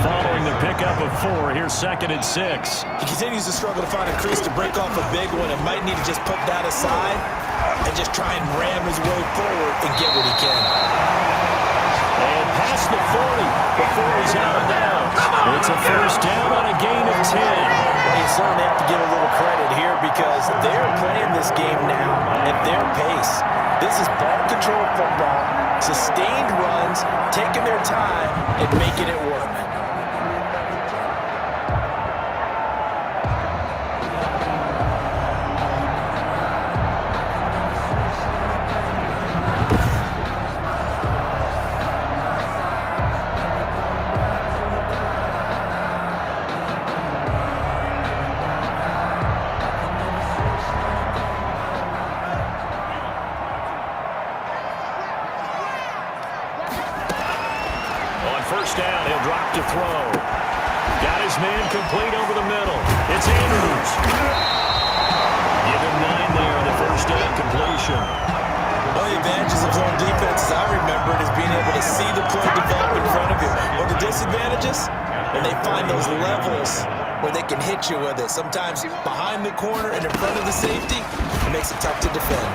Following the pickup of 4, here's 2nd and 6. He continues to struggle to find a crease to break off a big one and might need to just put that aside and just try and ram his way forward and get what he can. And past the 40 before he's out of bounds. It's a first down on a gain of 10. Well, you certainly have to give a little credit here because they're playing this game now at their pace. This is ball control football, sustained runs, taking their time and making it work. First down, he'll drop to throw. Got his man complete over the middle. It's Andrews. Give him 9 there on the first down completion. One of the advantages of zone defenses I remember is being able to see the play develop in front of you. Or the disadvantages, when they find those levels where they can hit you with it. Sometimes behind the corner and in front of the safety, it makes it tough to defend.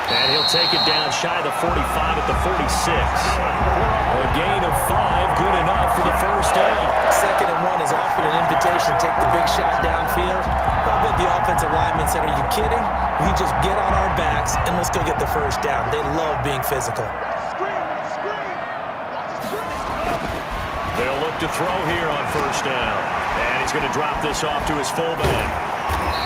And he'll take it down shy of the 45 at the 46. A gain of 5, good enough for the first down. 2nd and 1 is often an invitation to take the big shot downfield. But the offensive lineman said, are you kidding? We just get on our backs and let's go get the first down. They love being physical. They'll look to throw here on first down. And he's going to drop this off to his fullback.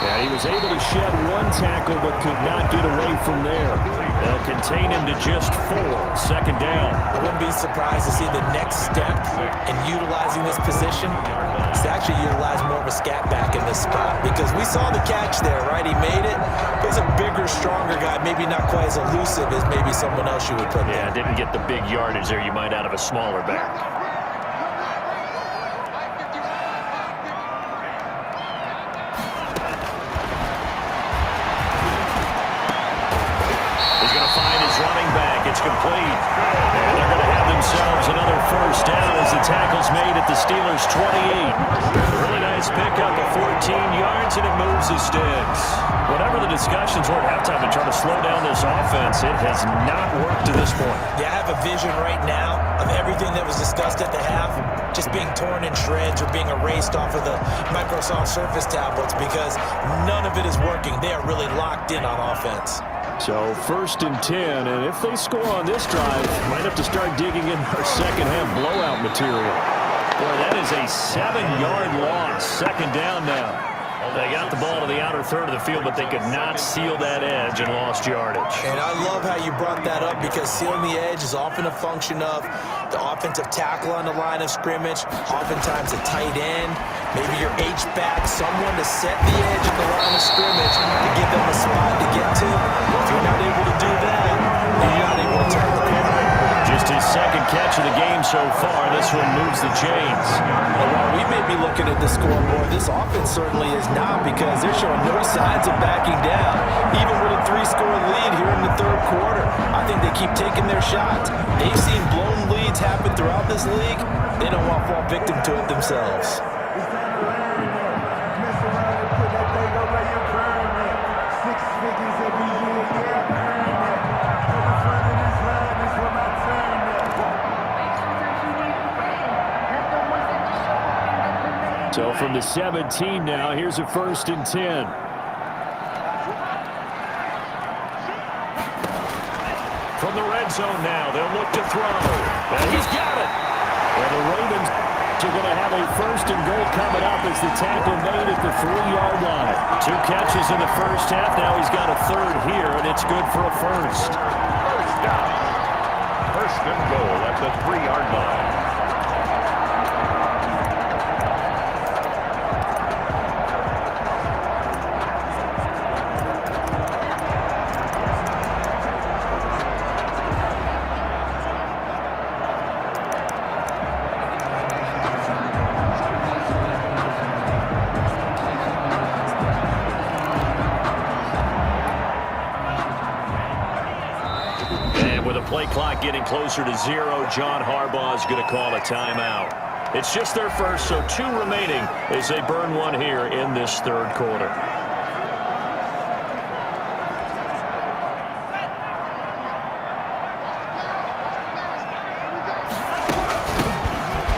Yeah, he was able to shed 1 tackle but could not get away from there. They'll contain him to just 4. 2nd down. I wouldn't be surprised to see the next step in utilizing this position is to actually utilize more of a scat back in this spot, because we saw the catch there, right? He made it. He's a bigger, stronger guy, maybe not quite as elusive as maybe someone else you would put there. Yeah, didn't get the big yardage there you might out of a smaller back. It's complete. And they're going to have themselves another first down as the tackle's made at the Steelers' 28. Really nice pickup of 14 yards, and it moves the sticks. Whatever the discussions were at halftime to try to slow down this offense, it has not worked to this point. Yeah, I have a vision right now of everything that was discussed at the half just being torn in shreds or being erased off of the Microsoft Surface tablets, because none of it is working. They are really locked in on offense. So 1st and 10, and if they score on this drive, might have to start digging in our second-half blowout material. Boy, that is a 7-yard loss. 2nd down now. They got the ball to the outer third of the field, but they could not seal that edge and lost yardage. And I love how you brought that up, because sealing the edge is often a function of the offensive tackle on the line of scrimmage, oftentimes a tight end, maybe your H-back, someone to set the edge at the line of scrimmage to give them a spot to get to. If you're not able to do that, then you're not able to turn the corner. Just his 2nd catch of the game so far. This one moves the chains. Well, while we may be looking at the scoreboard, this offense certainly is not, because they're showing no signs of backing down. Even with a 3-score lead here in the 3rd quarter, I think they keep taking their shots. They've seen blown leads happen throughout this league. They don't want to fall victim to it themselves. So from the 17 now, here's a 1st and 10. From the red zone now, they'll look to throw. And he's got it. And the Ravens are going to have a 1st and goal coming up as the tackle made at the 3-yard line. 2 catches in the first half. Now he's got a 3rd here, and it's good for a 1st. First down. 1st and goal at the 3-yard line. Play clock getting closer to 0. John Harbaugh is going to call a timeout. It's just their first, so 2 remaining as they burn 1 here in this 3rd quarter.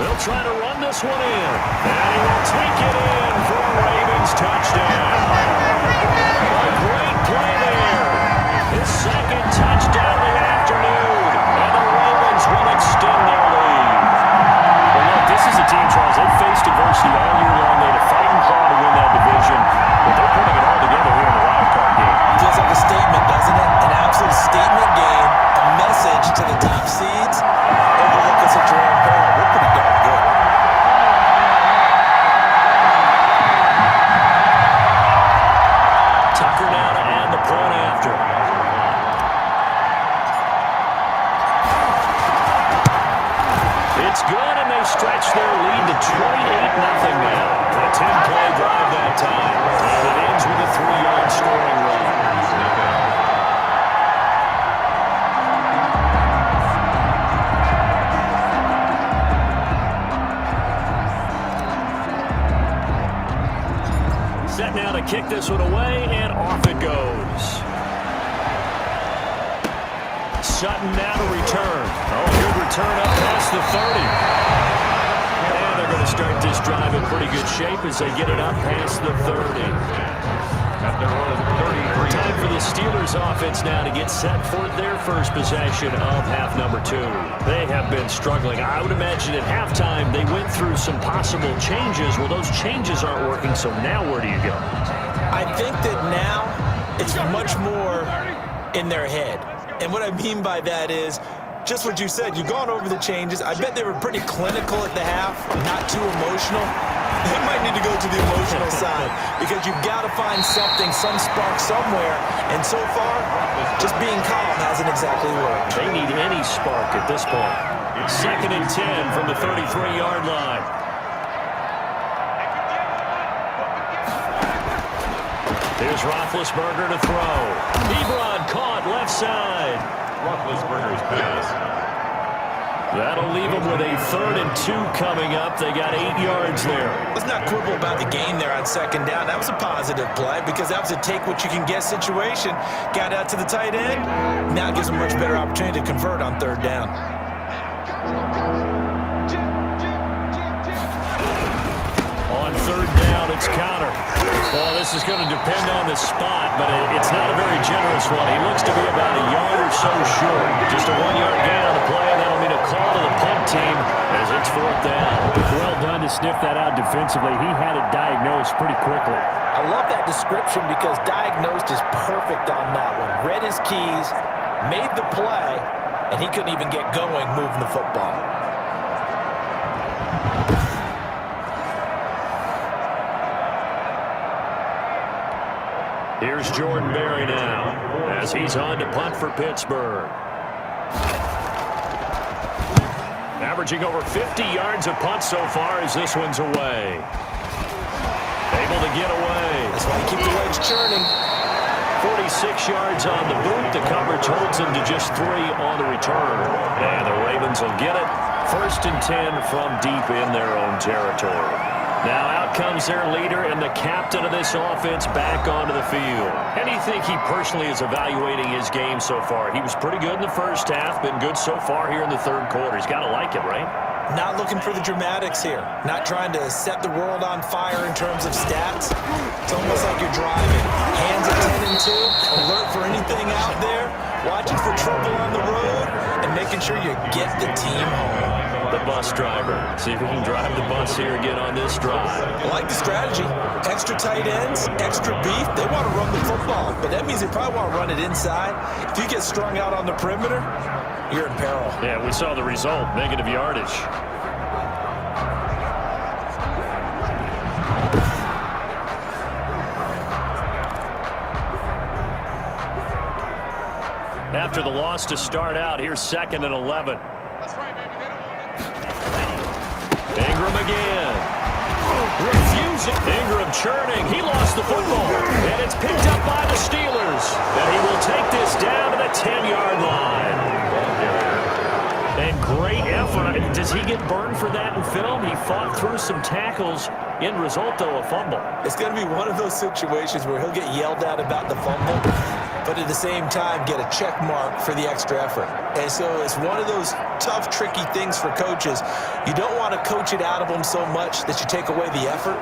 They'll try to run this one in. And he will take it in for a Ravens touchdown. A great play there. His 2nd touchdown of the afternoon. And the Ravens will extend their lead. Well, look, this is a team, Charles. They've faced adversity all year long. They had a fighting claw to win that division. But they're putting it all together here in the wild card game. Feels like a statement, doesn't it? An absolute statement game. A message to the top seeds. Overlook us at Jerome Powell. We're pretty darn good. Tucker now to add the point after. It's good, and they stretch their lead to now. A 10-play drive that time. And it ends with a 3-yard scoring run. Set now to kick this one away, and off it goes. Sutton now to return. Oh, good return up past the 30. And they're going to start this drive in pretty good shape as they get it up past the 30. Time for the Steelers offense now to get set for their first possession of half number 2. They have been struggling. I would imagine at halftime they went through some possible changes. Well, those changes aren't working, so now where do you go? I think that now it's much more in their head. And what I mean by that is just what you said. You've gone over the changes. I bet they were pretty clinical at the half, not too emotional. They might need to go to the emotional side because you've got to find something, some spark somewhere. And so far, just being calm hasn't exactly worked. They need any spark at this point. 2nd and 10 from the 33-yard line. Here's Roethlisberger to throw. Ebron caught left side. Roethlisberger's pass. That'll leave them with a 3rd and 2 coming up. They got 8 yards there. Let's not quibble about the gain there on 2nd down. That was a positive play because that was a take-what-you-can-get situation. Got out to the tight end. Now it gives them a much better opportunity to convert on 3rd down. On 3rd down, it's counter. Well, this is going to depend on the spot, but it's not a very generous one. He looks to be about a yard or so short. Just a 1-yard gain on the play, and that'll mean a call to the punt team as it's 4th down. Well done to sniff that out defensively. He had it diagnosed pretty quickly. I love that description because diagnosed is perfect on that one. Read his keys, made the play, and he couldn't even get going moving the football. Here's Jordan Berry now as he's on to punt for Pittsburgh. Averaging over 50 yards a punt so far as this one's away. Able to get away. That's why you keep the legs churning. 46 yards on the boot. The coverage holds him to just 3 on the return. And the Ravens will get it. 1st and 10 from deep in their own territory. Now out comes their leader and the captain of this offense back onto the field. How do you think he personally is evaluating his game so far? He was pretty good in the first half, been good so far here in the 3rd quarter. He's got to like it, right? Not looking for the dramatics here. Not trying to set the world on fire in terms of stats. It's almost like you're driving. Hands at 10 and 2, alert for anything out there, watching for trouble on the road, and making sure you get the team home. The bus driver. See if we can drive the bus here again on this drive. I like the strategy. Extra tight ends, extra beef. They want to run the football, but that means they probably want to run it inside. If you get strung out on the perimeter, you're in peril. Yeah, we saw the result. Negative yardage. After the loss to start out, here's 2nd and 11. Ingram again. Refusing. Ingram churning. He lost the football. And it's picked up by the Steelers. And he will take this down to the 10-yard line. And great effort. Does he get burned for that in film? He fought through some tackles. End result, though, a fumble. It's going to be one of those situations where he'll get yelled at about the fumble, but at the same time get a check mark for the extra effort. And so it's one of those tough, tricky things for coaches. You don't want to coach it out of them so much that you take away the effort.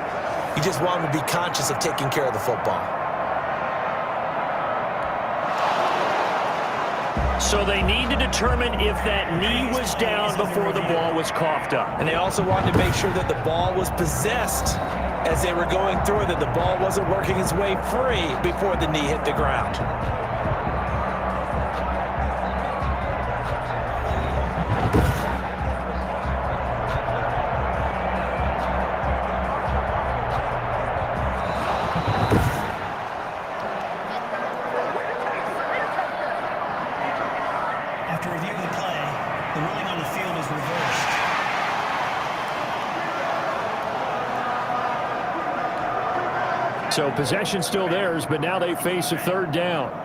You just want them to be conscious of taking care of the football. So they need to determine if that knee was down before the ball was coughed up. And they also wanted to make sure that the ball was possessed as they were going through it, that the ball wasn't working its way free before the knee hit the ground. After reviewing the play, the ruling on the field is reversed. So possession still theirs, but now they face a third down. And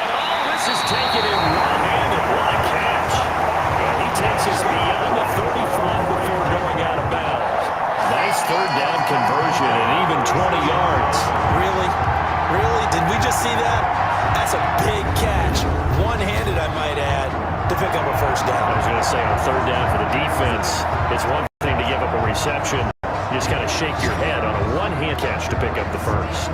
all this is taken in one-handed. What a catch. And he takes us beyond the 35 before going out of bounds. Nice third down conversion and even 20 yards. Really? Really? Did we just see that? That's a big catch. One-handed, I might add, to pick up a first down. I was going to say, on third down for the defense, it's one thing to give up a reception. You just got to shake your head on a one-hand catch to pick up the first.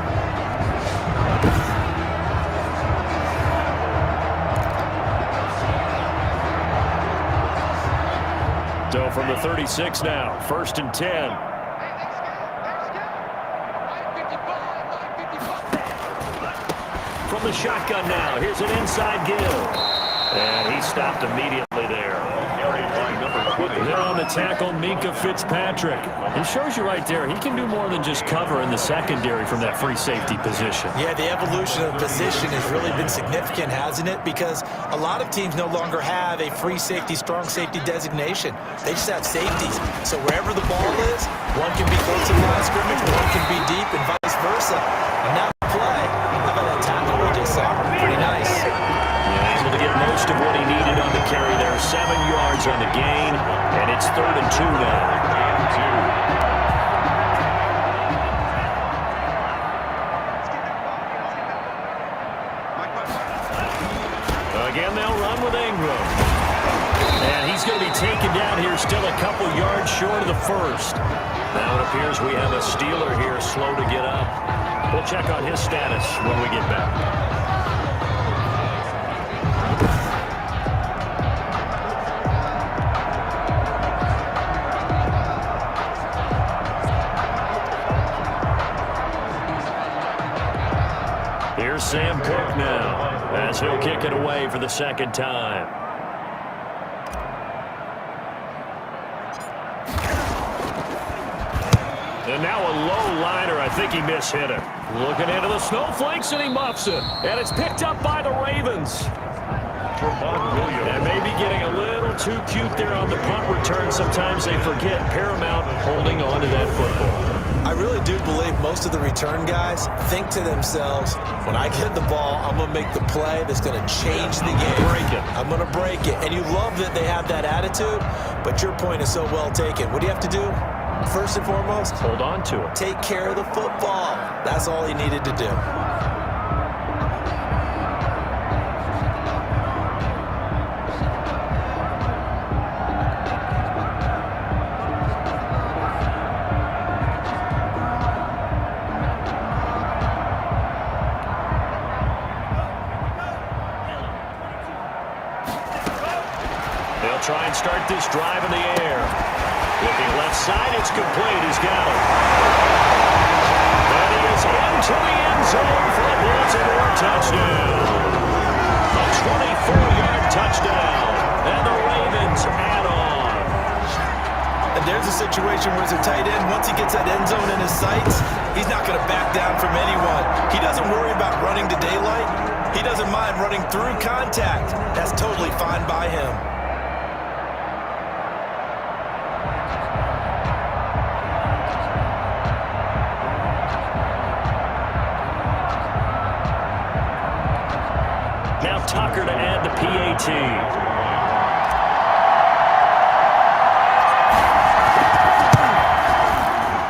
So from the 36 now, 1st and 10. From the shotgun now, here's an inside give. And he stopped immediately there. They're on the tackle, Minka Fitzpatrick. It shows you right there, he can do more than just cover in the secondary from that free safety position. Yeah, the evolution of position has really been significant, hasn't it? Because a lot of teams no longer have a free safety, strong safety designation. They just have safeties. So wherever the ball is, one can be close to the line of scrimmage, one can be deep, and vice versa. And now play. How about that tackle we just saw? Pretty nice. Yeah, able to get most of what he needed on the carry there. 7 yards on the gain, and it's 3rd and 2 now. Again, they'll run with Ingram. And he's going to be taken down here, still a couple yards short of the first. Now it appears we have a Steeler here slow to get up. We'll check on his status when we get back. Here's Sam Cook now, as he'll kick it away for the second time. And now a low liner. I think he mishit it. Looking into the snowflakes, and he muffs it. And it's picked up by the Ravens. And maybe getting a little too cute there on the punt return. Sometimes they forget Paramount holding on to that football. I really do believe most of the return guys think to themselves, when I get the ball, I'm going to make the play that's going to change the game. Break it. I'm going to break it. And you love that they have that attitude, but your point is so well taken. What do you have to do? First and foremost, hold on to it. Take care of the football. That's all he needed to do. They'll try and start this drive in the air. Looking left side, it's complete. He's got it. And he is into the end zone for a Baltimore touchdown. A 24-yard touchdown. And the Ravens add on. And there's a situation where it's a tight end. Once he gets that end zone in his sights, he's not going to back down from anyone. He doesn't worry about running to daylight. He doesn't mind running through contact. That's totally fine by him. Now Tucker to add the PAT.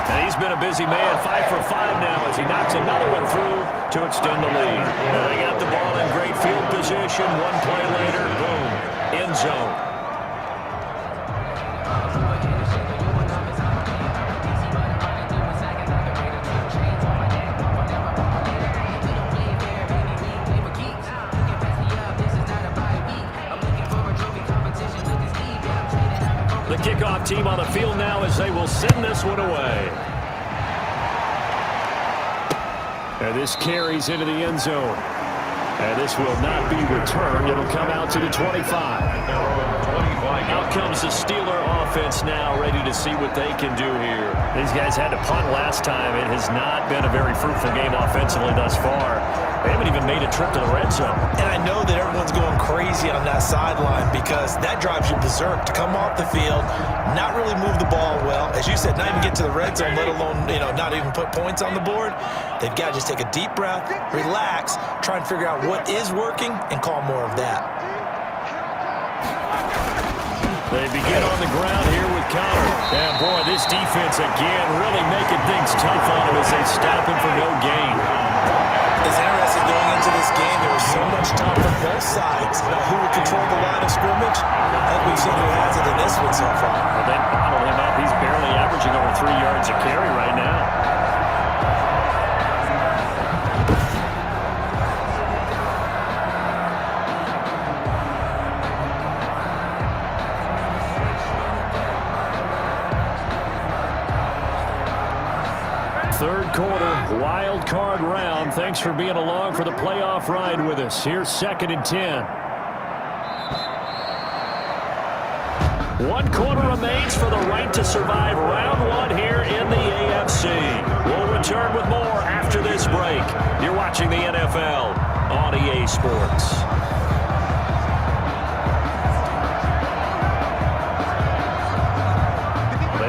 And he's been a busy man, 5 for 5 now as he knocks another one through to extend the lead. And they got the ball in great field position. One play later, boom, end zone. The kickoff team on the field now as they will send this one away. And this carries into the end zone. And this will not be returned. It'll come out to the 25. Out comes the Steeler offense. defense now ready to see what they can do here. These guys had to punt last time. It has not been a very fruitful game offensively thus far. They haven't even made a trip to the red zone. And I know that everyone's going crazy on that sideline because that drives you berserk to come off the field, not really move the ball well. As you said, not even get to the red zone, let alone, not even put points on the board. They've got to just take a deep breath, relax, try and figure out what is working, and call more of that. They begin on the ground here with Connor. And boy, this defense again really making things tough on him as they stop him for no gain. It's interesting going into this game. There was so much talk from both sides about who would control the line of scrimmage. I think we've seen who has it in this one so far. Well, they bottled him up. He's barely averaging over 3 yards a carry right now. Third quarter, wild card round. Thanks for being along for the playoff ride with us. Here's 2nd and 10. 1 quarter remains for the right to survive round 1 here in the AFC. We'll return with more after this break. You're watching the NFL on EA Sports.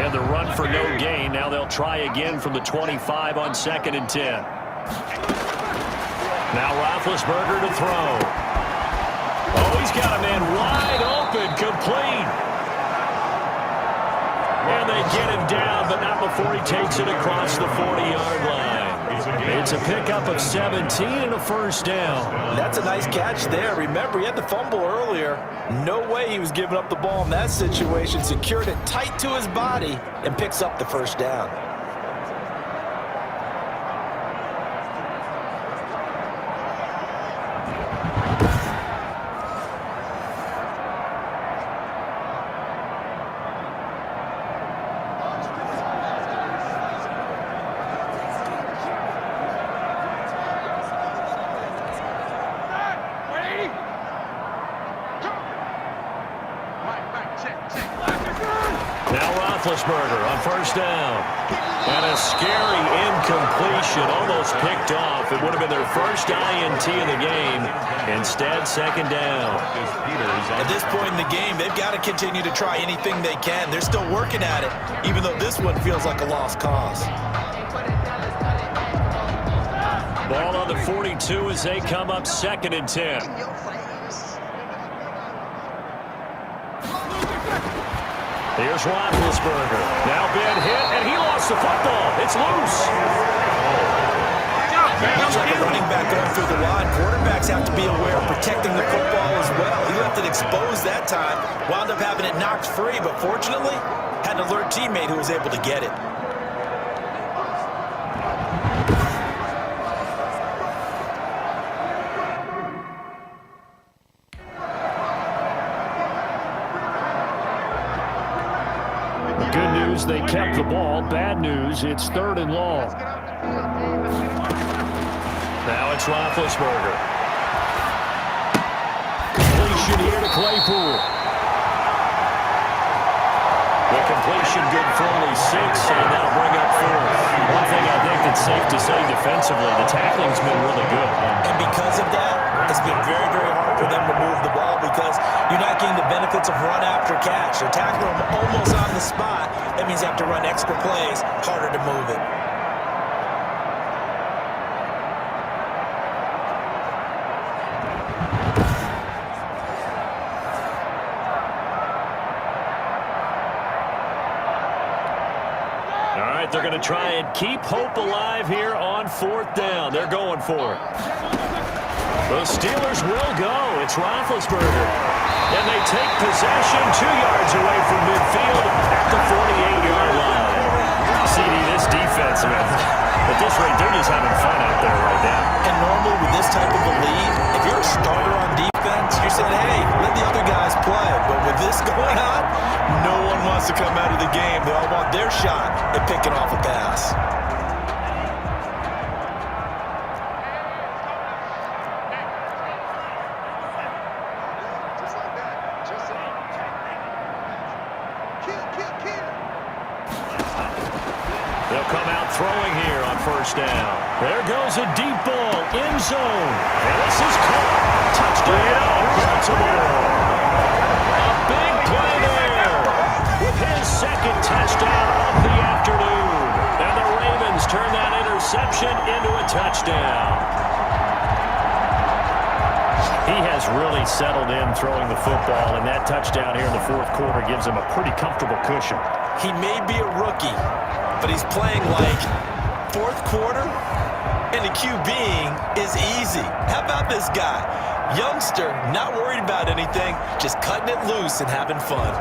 The run for no gain. Now they'll try again from the 25 on 2nd and 10. Now Roethlisberger to throw. Oh, he's got a man wide open, complete. And they get him down, but not before he takes it across the 40-yard line. It's a pickup of 17 and a first down. That's a nice catch there. Remember, he had the fumble earlier. No way he was giving up the ball in that situation. Secured it tight to his body and picks up the first down. Roethlisberger on first down. And a scary incompletion, almost picked off. It would have been their first INT of the game. Instead, 2nd down. At this point in the game, they've got to continue to try anything they can. They're still working at it, even though this one feels like a lost cause. Ball on the 42 as they come up 2nd and 10. Here's Roethlisberger. Now been hit, and he lost the football. It's loose. Much like a running back going through the line, quarterbacks have to be aware of protecting the football as well. He left it exposed that time, wound up having it knocked free, but fortunately, had an alert teammate who was able to get it. Good news, they kept the ball. Bad news, it's 3rd and long. Now it's Roethlisberger. Completion here to Claypool. The completion good for only 6, and that'll bring up 4th. One thing I think that's safe to say defensively, the tackling's been really good. And because of that, it's been very, very hard for them to move the ball because you're not getting the benefits of run after catch. They're tackling them almost on the spot. That means they have to run extra plays, harder to move it. All right, they're going to try and keep hope alive here on 4th down. They're going for it. The Steelers will go. It's Roethlisberger. And they take possession 2 yards away from midfield at the 48-yard line. CD, this defense, man, at this rate, they're just having fun out there right now. And normally with this type of a lead, if you're a starter on defense, you're saying, hey, let the other guys play. But with this going on, no one wants to come out of the game. They all want their shot at picking off a pass. Kill. They'll come out throwing here on first down. There goes a deep ball, end zone. And this is caught. Touchdown, Baltimore. A big play there with his second touchdown of the afternoon. And the Ravens turn that interception into a touchdown. He has really settled in throwing the football, and that touchdown here in the fourth quarter gives him a pretty comfortable cushion. He may be a rookie, but he's playing like fourth quarter, and the QBing is easy. How about this guy? Youngster, not worried about anything, just cutting it loose and having fun.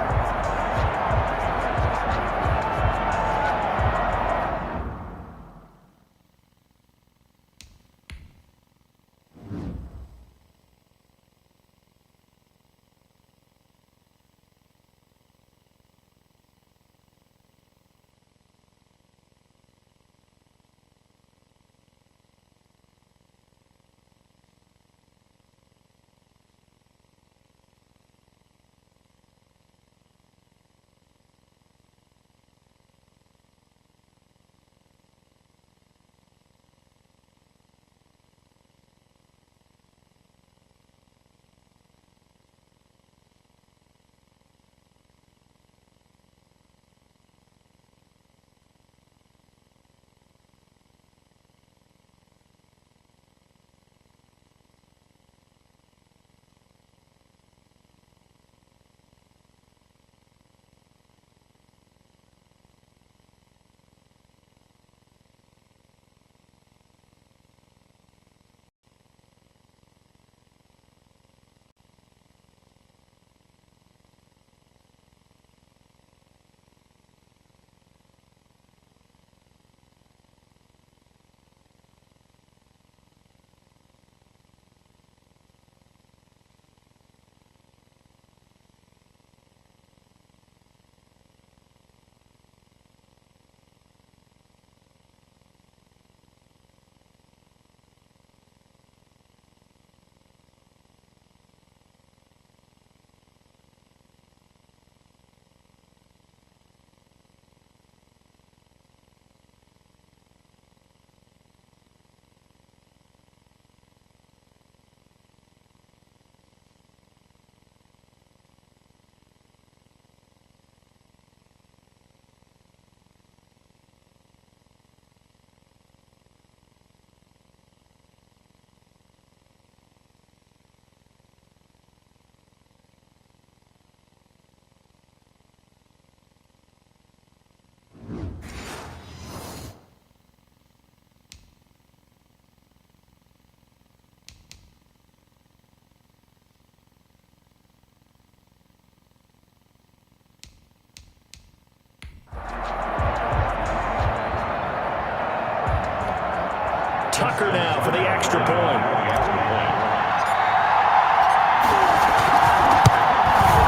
Tucker now for the extra point.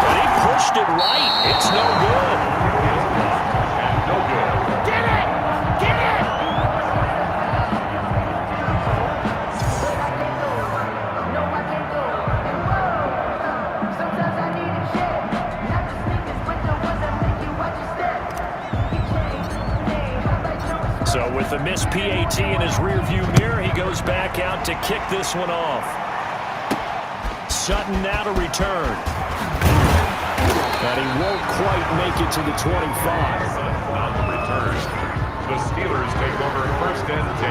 And he pushed it right. It's no good. No good. Get it! Get it! No, I can't do it. Whoa! Sometimes I need a check. Not the sneakers, but the ones that make you watch your step. You change, name, how about you? So with the missed PAT in his rearview mirror, he goes back out to kick this one off. Sutton now to return. And he won't quite make it to the 25. On the return, the Steelers take over first and 10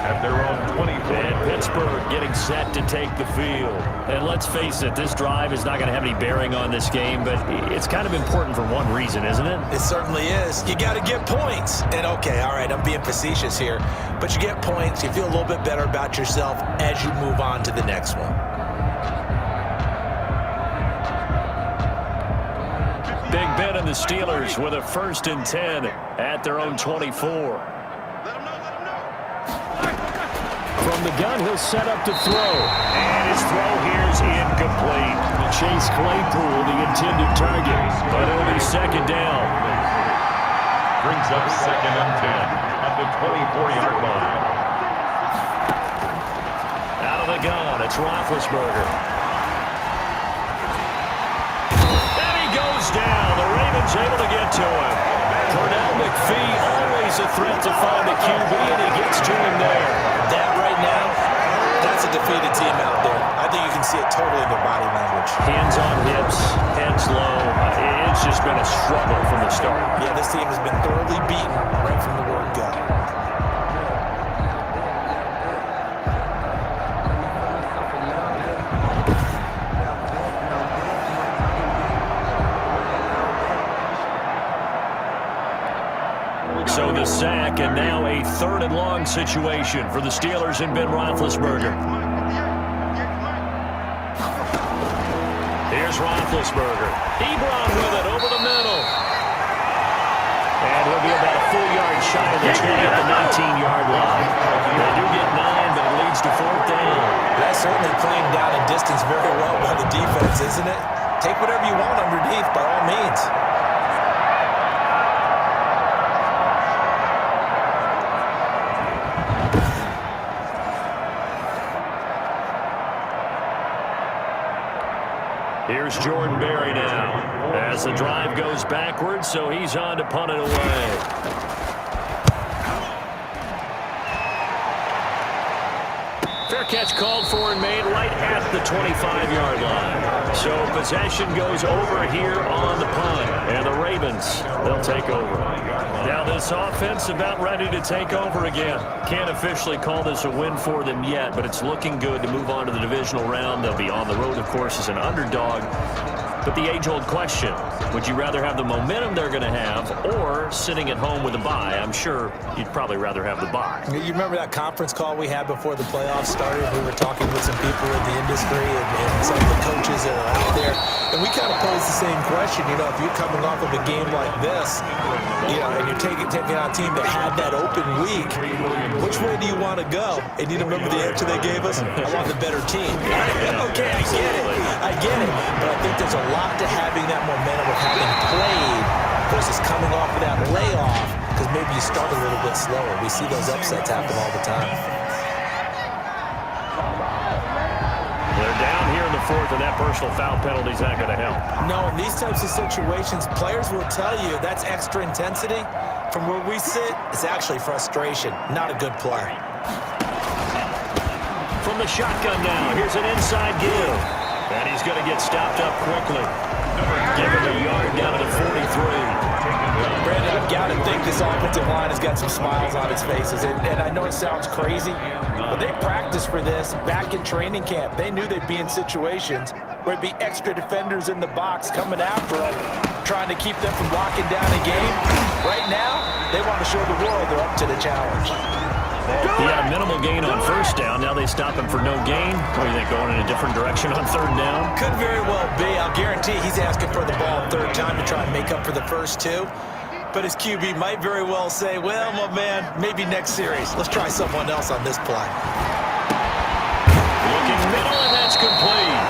at their own 24. And Pittsburgh getting set to take the field. And let's face it, this drive is not going to have any bearing on this game, but it's kind of important for one reason, isn't it? It certainly is. You got to get points. And okay, all right, I'm being facetious here, but you get points, you feel a little bit better about yourself as you move on to the next one. Big Ben and the Steelers with a first and 10 at their own 24. From the gun, he'll set up to throw. And his throw here is incomplete. Chase Claypool, the intended target, but it'll be second down. Brings up second and 10 at the 24-yard line. Out of the gun, it's Roethlisberger. Goes down. The Ravens able to get to him. Pernell McPhee always He's a threat to find the QB, and he gets to him there. That right now, that's a defeated team out there. I think you can see it totally in their body language. Hands on hips, heads low. It's just been a struggle from the start. Yeah, this team has been thoroughly beaten right from the word go. So the sack, and now a 3rd and long situation for the Steelers and Ben Roethlisberger. Here's Roethlisberger. Ebron with it over the middle. And he'll be about a full yard shy of the 20 at the 19-yard line. They do get 9, but it leads to 4th down. That's certainly playing down in distance very well by the defense, isn't it? Take whatever you want underneath, by all means. Here's Jordan Berry now as the drive goes backwards, so he's on to punt it away. Fair catch called for and made right at the 25-yard line. So possession goes over here on the punt, and the Ravens, they'll take over. Now this offense about ready to take over again. Can't officially call this a win for them yet, but it's looking good to move on to the divisional round. They'll be on the road, of course, as an underdog. But the age-old question, would you rather have the momentum they're going to have or sitting at home with a bye? I'm sure you'd probably rather have the bye. You remember that conference call we had before the playoffs started? We were talking with some people in the industry and some of the coaches that are out there. And we kind of posed the same question. You know, if you're coming off of a game like this, you know, and you're taking on a team that had that open week, which way do you want to go? And you remember the answer they gave us? I want the better team. Okay, I get it. I get it. But I think there's a lot to having that momentum of having played versus coming off of that layoff, because maybe you start a little bit slower. We see those upsets happen all the time. They're down here in the 4th, and that personal foul penalty is not going to help. No, in these types of situations, players will tell you that's extra intensity. From where we sit, it's actually frustration, not a good play. From the shotgun now, here's an inside give. And he's going to get stopped up quickly. Give him a yard down to the 43. Brandon, I've got to think this offensive line has got some smiles on its faces. And I know it sounds crazy, but they practiced for this back in training camp. They knew they'd be in situations where it'd be extra defenders in the box coming after them, trying to keep them from locking down a game. Right now, they want to show the world they're up to the challenge. He had a minimal gain on 1st down. Now they stop him for no gain. What do you think, going in a different direction on 3rd down? Could very well be. I'll guarantee he's asking for the ball 3rd time to try and make up for the first 2. But his QB might very well say, well, my man, maybe next series. Let's try someone else on this play. Looking middle, and that's complete.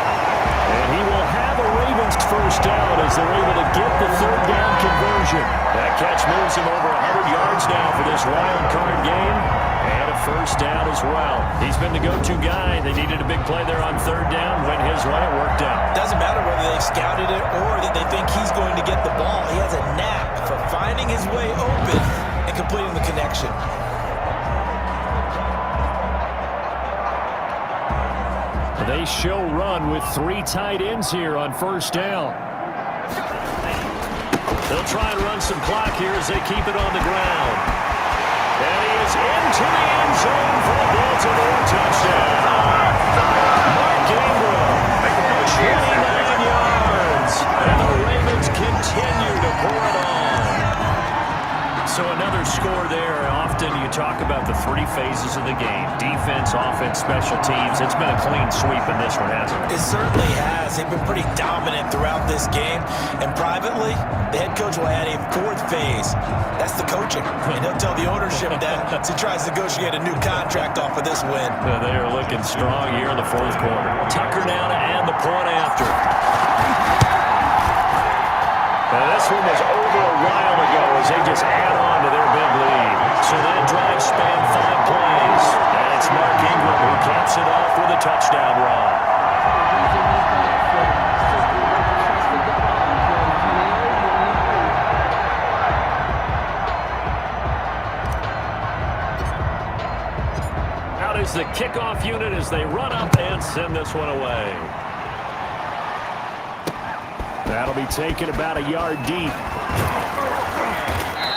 And he will have a Ravens 1st down as they're able to get the 3rd down conversion. That catch moves him over 100 yards now for this wild card game. And a 1st down as well. He's been the go-to guy. They needed a big play there on 3rd down. Went his way. It worked out. Doesn't matter whether they scouted it or that they think he's going to get the ball. He has a knack for finding his way open and completing the connection. They show run with 3 tight ends here on 1st down. They'll try and run some clock here as they keep it on the ground. And he is into the end zone for a Baltimore touchdown. Mark Ingram, 29 yards. And the Ravens continue to pour it on. So another score there. Often you talk about the 3 phases of the game. Defense, offense, special teams. It's been a clean sweep in this one, hasn't it? It certainly has. They've been pretty dominant throughout this game. And privately, the head coach will add a 4th phase. That's the coaching. And he'll tell the ownership that as he tries to negotiate a new contract off of this win. They are looking strong here in the 4th quarter. Tucker now to add the point after. Now this one was over a while ago as they just add on to their big lead. So that drive spanned 5 plays. And it's Mark Ingram who caps it off with a touchdown run. is the kickoff unit as they run up and send this one away. That'll be taken about a yard deep.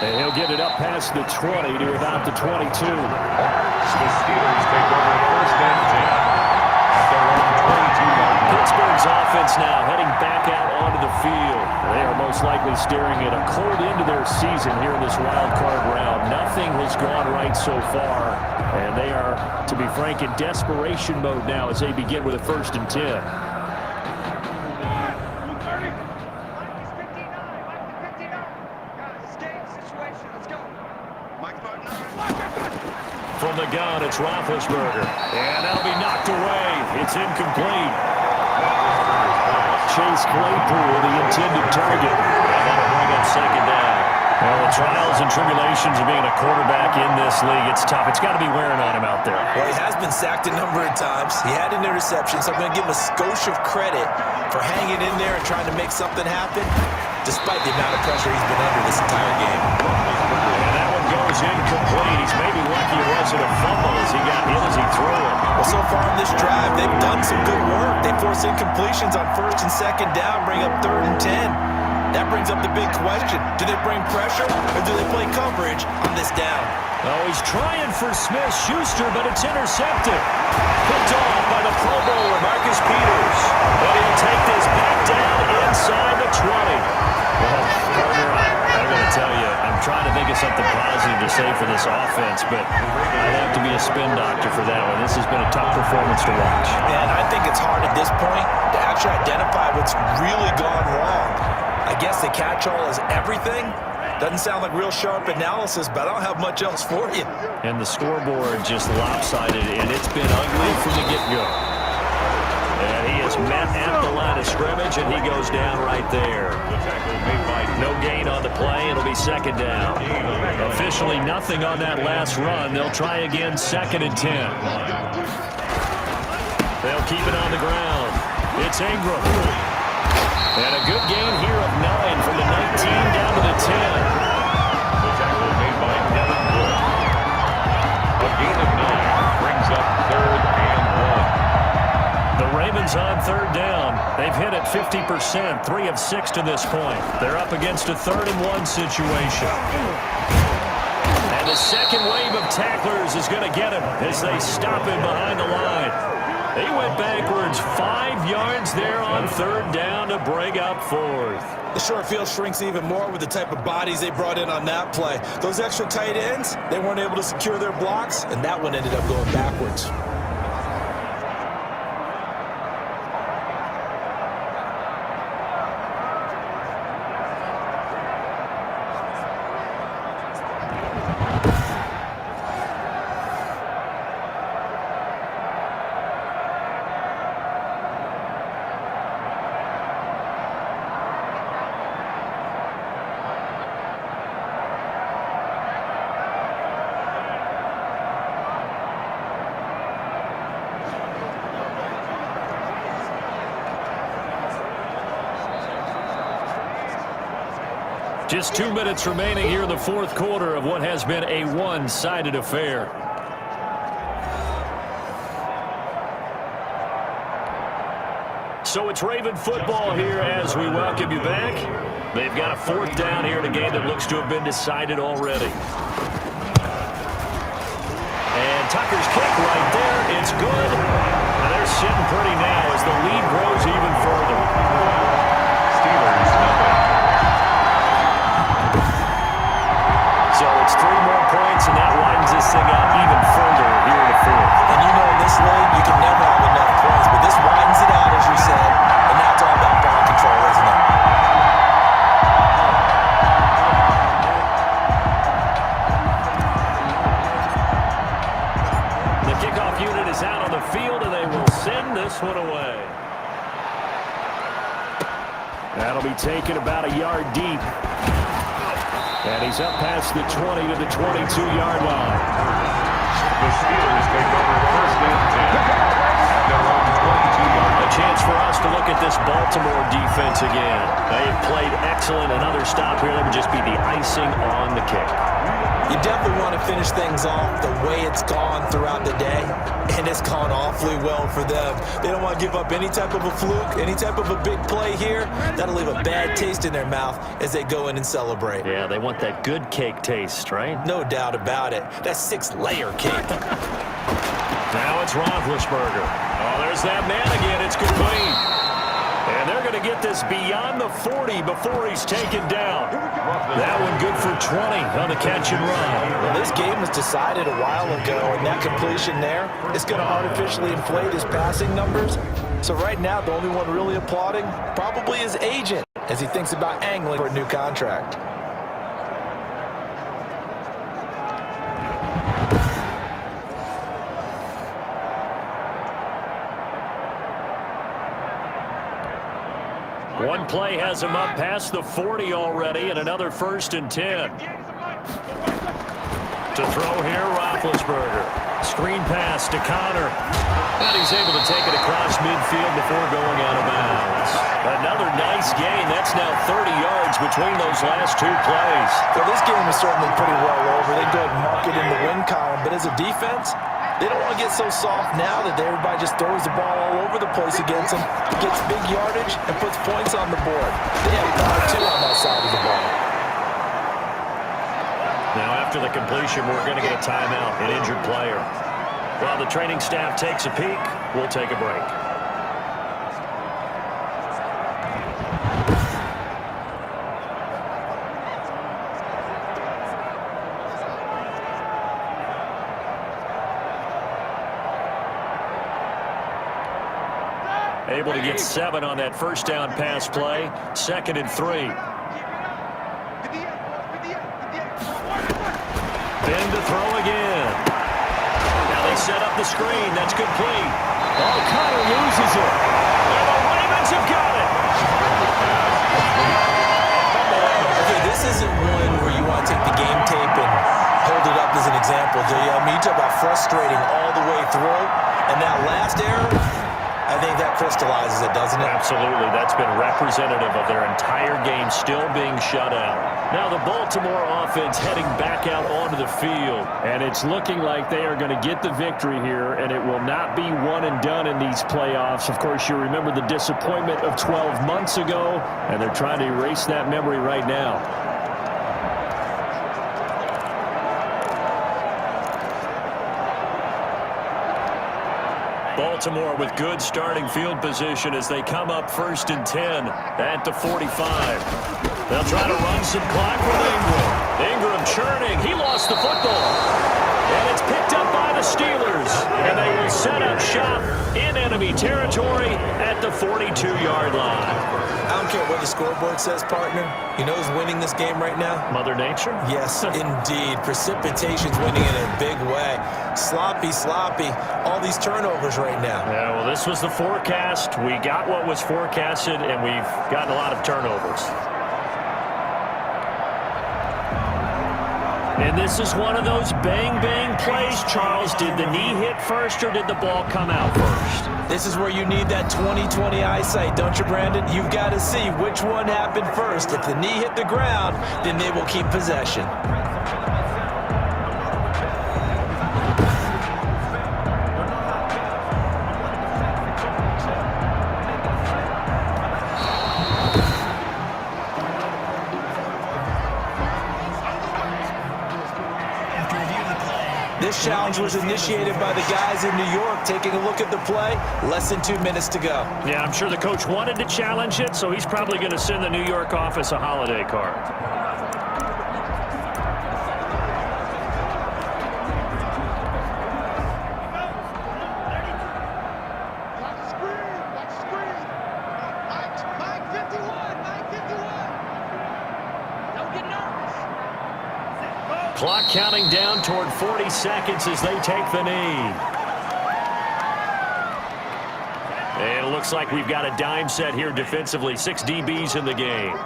And he'll get it up past the 20 to about the 22. The Steelers take over first and 10 at their own 22-yard line. Pittsburgh's offense now heading back out onto the field. They are most likely staring at a cold end to their season here in this wild card round. Nothing has gone right so far, and they are, to be frank, in desperation mode now as they begin with a 1st and 10. From the gun, it's Roethlisberger. And that'll be knocked away. It's incomplete. Chase Claypool, the intended target. And that'll bring up 2nd down. Well, the trials and tribulations of being a quarterback in this league, it's tough. It's got to be wearing on him out there. Well, he has been sacked a number of times. He had an interception, so I'm going to give him a skosh of credit for hanging in there and trying to make something happen, despite the amount of pressure he's been under this entire game. And that one goes incomplete. He's maybe lucky it wasn't a fumble as he got hit as he threw it. Well, so far in this drive, they've done some good work. They force incompletions on 1st and 2nd down, bring up 3rd and 10. That brings up the big question. Do they bring pressure or do they play coverage on this down? Oh, he's trying for Smith-Schuster, but it's intercepted. Picked off by the Pro Bowler, Marcus Peters. But he'll take this back down inside the 20. Well, partner, I'm going to tell you, I'm trying to think of something positive to say for this offense, but I'd have to be a spin doctor for that one. This has been a tough performance to watch. And I think it's hard at this point to actually identify what's really gone wrong. I guess the catch-all is everything. Doesn't sound like real sharp analysis, but I don't have much else for you. And the scoreboard just lopsided, and it's been ugly from the get-go. And he is met at the line of scrimmage, and he goes down right there. No gain on the play. It'll be 2nd down. Officially nothing on that last run. They'll try again 2nd and 10. They'll keep it on the ground. It's Ingram. And a good gain here of 9 from the 19 down to the 10. The tackle made by Devin Wood. A gain of 9 brings up 3rd and 1. The Ravens on 3rd down. They've hit it 50%, 3 of 6 to this point. They're up against a 3rd and 1 situation. And the second wave of tacklers is going to get him as they stop him behind the line. They went backwards 5 yards there on 3rd down to bring up 4th. The short field shrinks even more with the type of bodies they brought in on that play. Those extra tight ends, they weren't able to secure their blocks, and that one ended up going backwards. Just 2 minutes remaining here in the 4th quarter of what has been a one-sided affair. So it's Raven football here as we welcome you back. They've got a 4th down here in a game that looks to have been decided already. And Tucker's kick right there. It's good. And they're sitting pretty now as the lead grows even further. Steelers nothing. So it's 3 more points, and that widens this thing out even further here in the 4th. And you know in this league, you can never have enough points, but this widens it out, as you said, and now it's all about ball control, isn't it? The kickoff unit is out on the field, and they will send this one away. That'll be taken about a yard deep. And he's up past the 20 to the 22-yard line. The Steelers take over first and 10 at their own 22-yard line. A chance for us to look at this Baltimore defense again. They have played excellent. Another stop here. That would just be the icing on the cake. You definitely want to finish things off the way it's gone throughout the day, and it's gone awfully well for them. They don't want to give up any type of a fluke, any type of a big play here. That'll leave a bad taste in their mouth as they go in and celebrate. Yeah, they want that good cake taste, right? No doubt about it. That 6-layer cake. Now it's Roethlisberger. Oh, there's that man again. It's complete. And they're going to get this beyond the 40 before he's taken down. That one good for 20 on the catch and run. Well, this game was decided a while ago, and that completion there is going to artificially inflate his passing numbers. So right now, the only one really applauding probably his agent as he thinks about angling for a new contract. One play has him up past the 40 already, and another 1st and 10. To throw here, Roethlisberger. Screen pass to Connor. And he's able to take it across midfield before going out of bounds. Another nice gain. That's now 30 yards between those last 2 plays. Well, this game is certainly pretty well over. They go ahead and mark it in the win column. But as a defense, they don't want to get so soft now that everybody just throws the ball all over the place against them, gets big yardage, and puts points on the board. They have power, too, on that side of the ball. Now, after the completion, we're going to get a timeout, an injured player. While the training staff takes a peek, we'll take a break. Able to get 7 on that first down pass play. 2nd and 3. Then to throw again. Now they set up the screen. That's complete. Oh, Connor loses it. And the Ravens have got it. Okay, this isn't one where you want to take the game tape and hold it up as an example, do you? I mean, you talk about frustrating all the way through. And that last error, I think that crystallizes it, doesn't it? Absolutely. That's been representative of their entire game still being shut out. Now the Baltimore offense heading back out onto the field. And it's looking like they are going to get the victory here, and it will not be one and done in these playoffs. Of course, you remember the disappointment of 12 months ago, and they're trying to erase that memory right now. Baltimore with good starting field position as they come up 1st and 10 at the 45. They'll try to run some clock with Ingram. Ingram churning. He lost the football. And it's picked up by the Steelers. And they will set up shop in enemy territory at the 42-yard line. I don't care what the scoreboard says, partner. You know who's winning this game right now? Mother Nature? Yes, indeed. Precipitation's winning in a big way. Sloppy. All these turnovers right now. Yeah, well, this was the forecast. We got what was forecasted, and we've gotten a lot of turnovers. And this is one of those bang-bang plays, Charles. Did the knee hit first or did the ball come out first? This is where you need that 20/20 eyesight, don't you, Brandon? You've got to see which one happened first. If the knee hit the ground, then they will keep possession. This challenge was initiated by the guys in New York. Taking a look at the play, less than 2 minutes to go. Yeah, I'm sure the coach wanted to challenge it, so he's probably going to send the New York office a holiday card. Clock counting down toward 40 seconds as they take the knee. And it looks like we've got a dime set here defensively. 6 DBs in the game.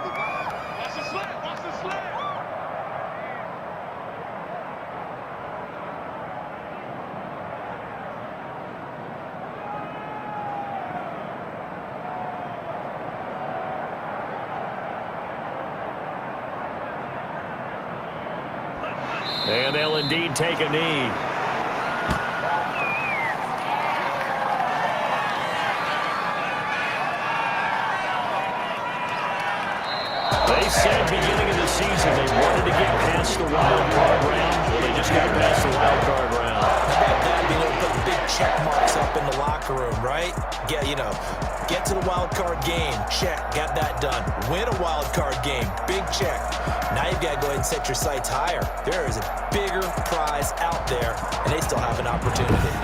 And they'll indeed take a knee. They said beginning of the season they wanted to get past the wild card round. Well, they just got past the wild card round. How about that? Being able to put big check marks up in the locker room, right? Get to the wild card game. Check. Got that done. Win a wild card game. Big check. Now you've got to go ahead and set your sights higher. There is a bigger prize out there, and they still have an opportunity.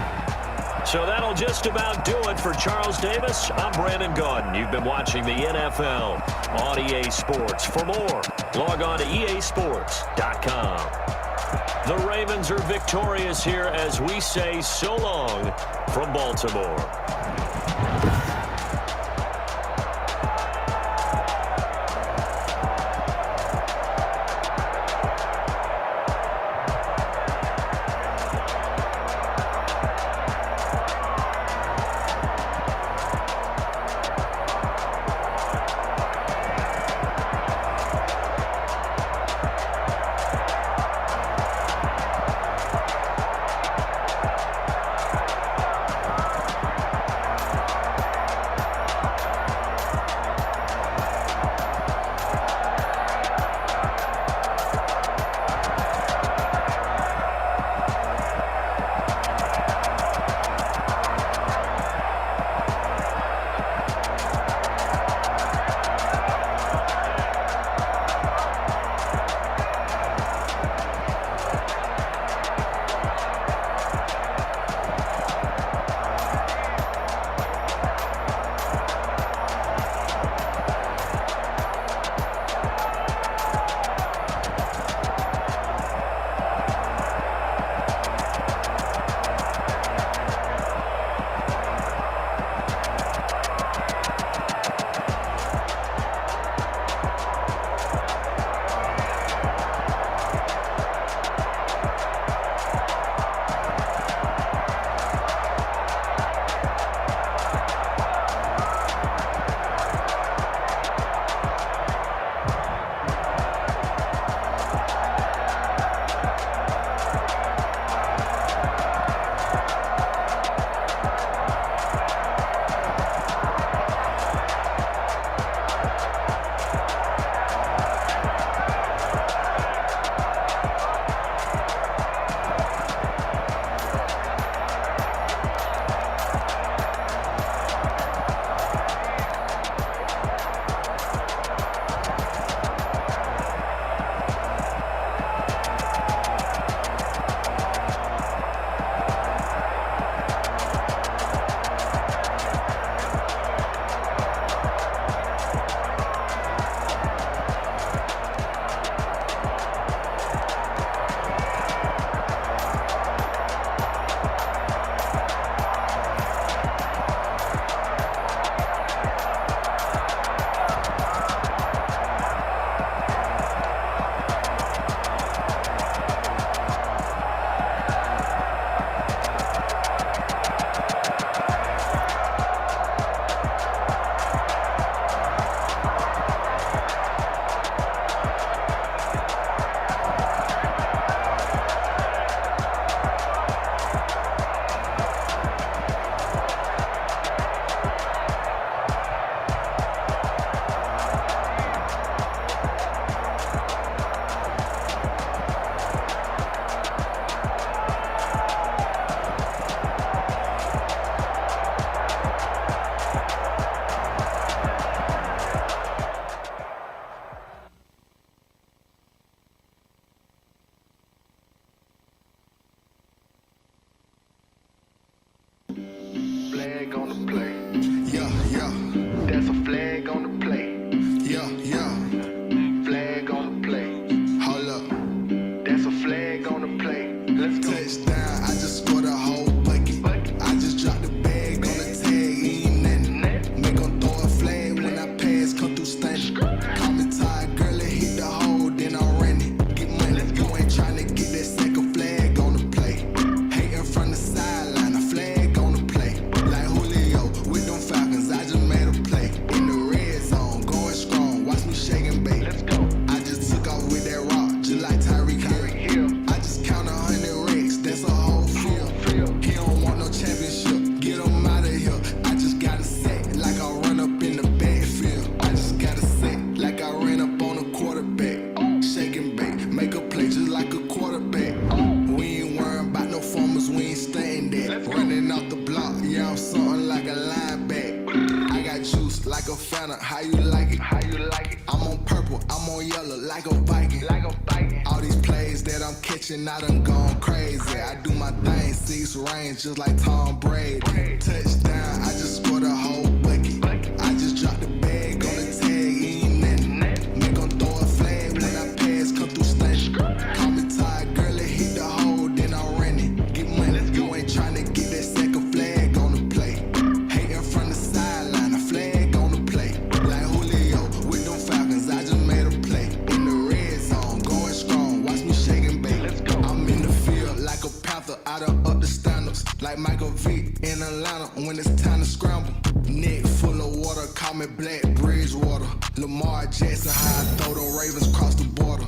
So that'll just about do it for Charles Davis. I'm Brandon Gaudin. You've been watching the NFL on EA Sports. For more, log on to easports.com. The Ravens are victorious here as we say so long from Baltimore. and bake. Make a play just like a quarterback. We ain't worrying about no formers, we ain't staying there. Running off the block, yeah, I'm something like a linebacker. I got juice like a Fanta, how you like it? How you like it? I'm on purple, I'm on yellow like a Viking. Like a Viking. All these plays that I'm catching, I done gone crazy. I do my thing, 6 range just like Tom Brady. Touchdown, I just scored a whole bucket. I just dropped the bag on the tag, ain't nothing. They gon' throw a flag when I pass, come through stunning. Call me tired, girl, it hit the hole, then I'm running. Get money, you ain't tryna get that second flag on the play. Hating from the sideline, a flag on the play. Like Julio with them Falcons, I just made a play. In the red zone, going strong, watch me shake and bake. I'm in the field like a Panther, I done up the standards. Like Michael Vick in Atlanta when it's time to scramble. Neck full of water, call me Black Bridgewater. Lamar Jackson, how I throw the Ravens across the border.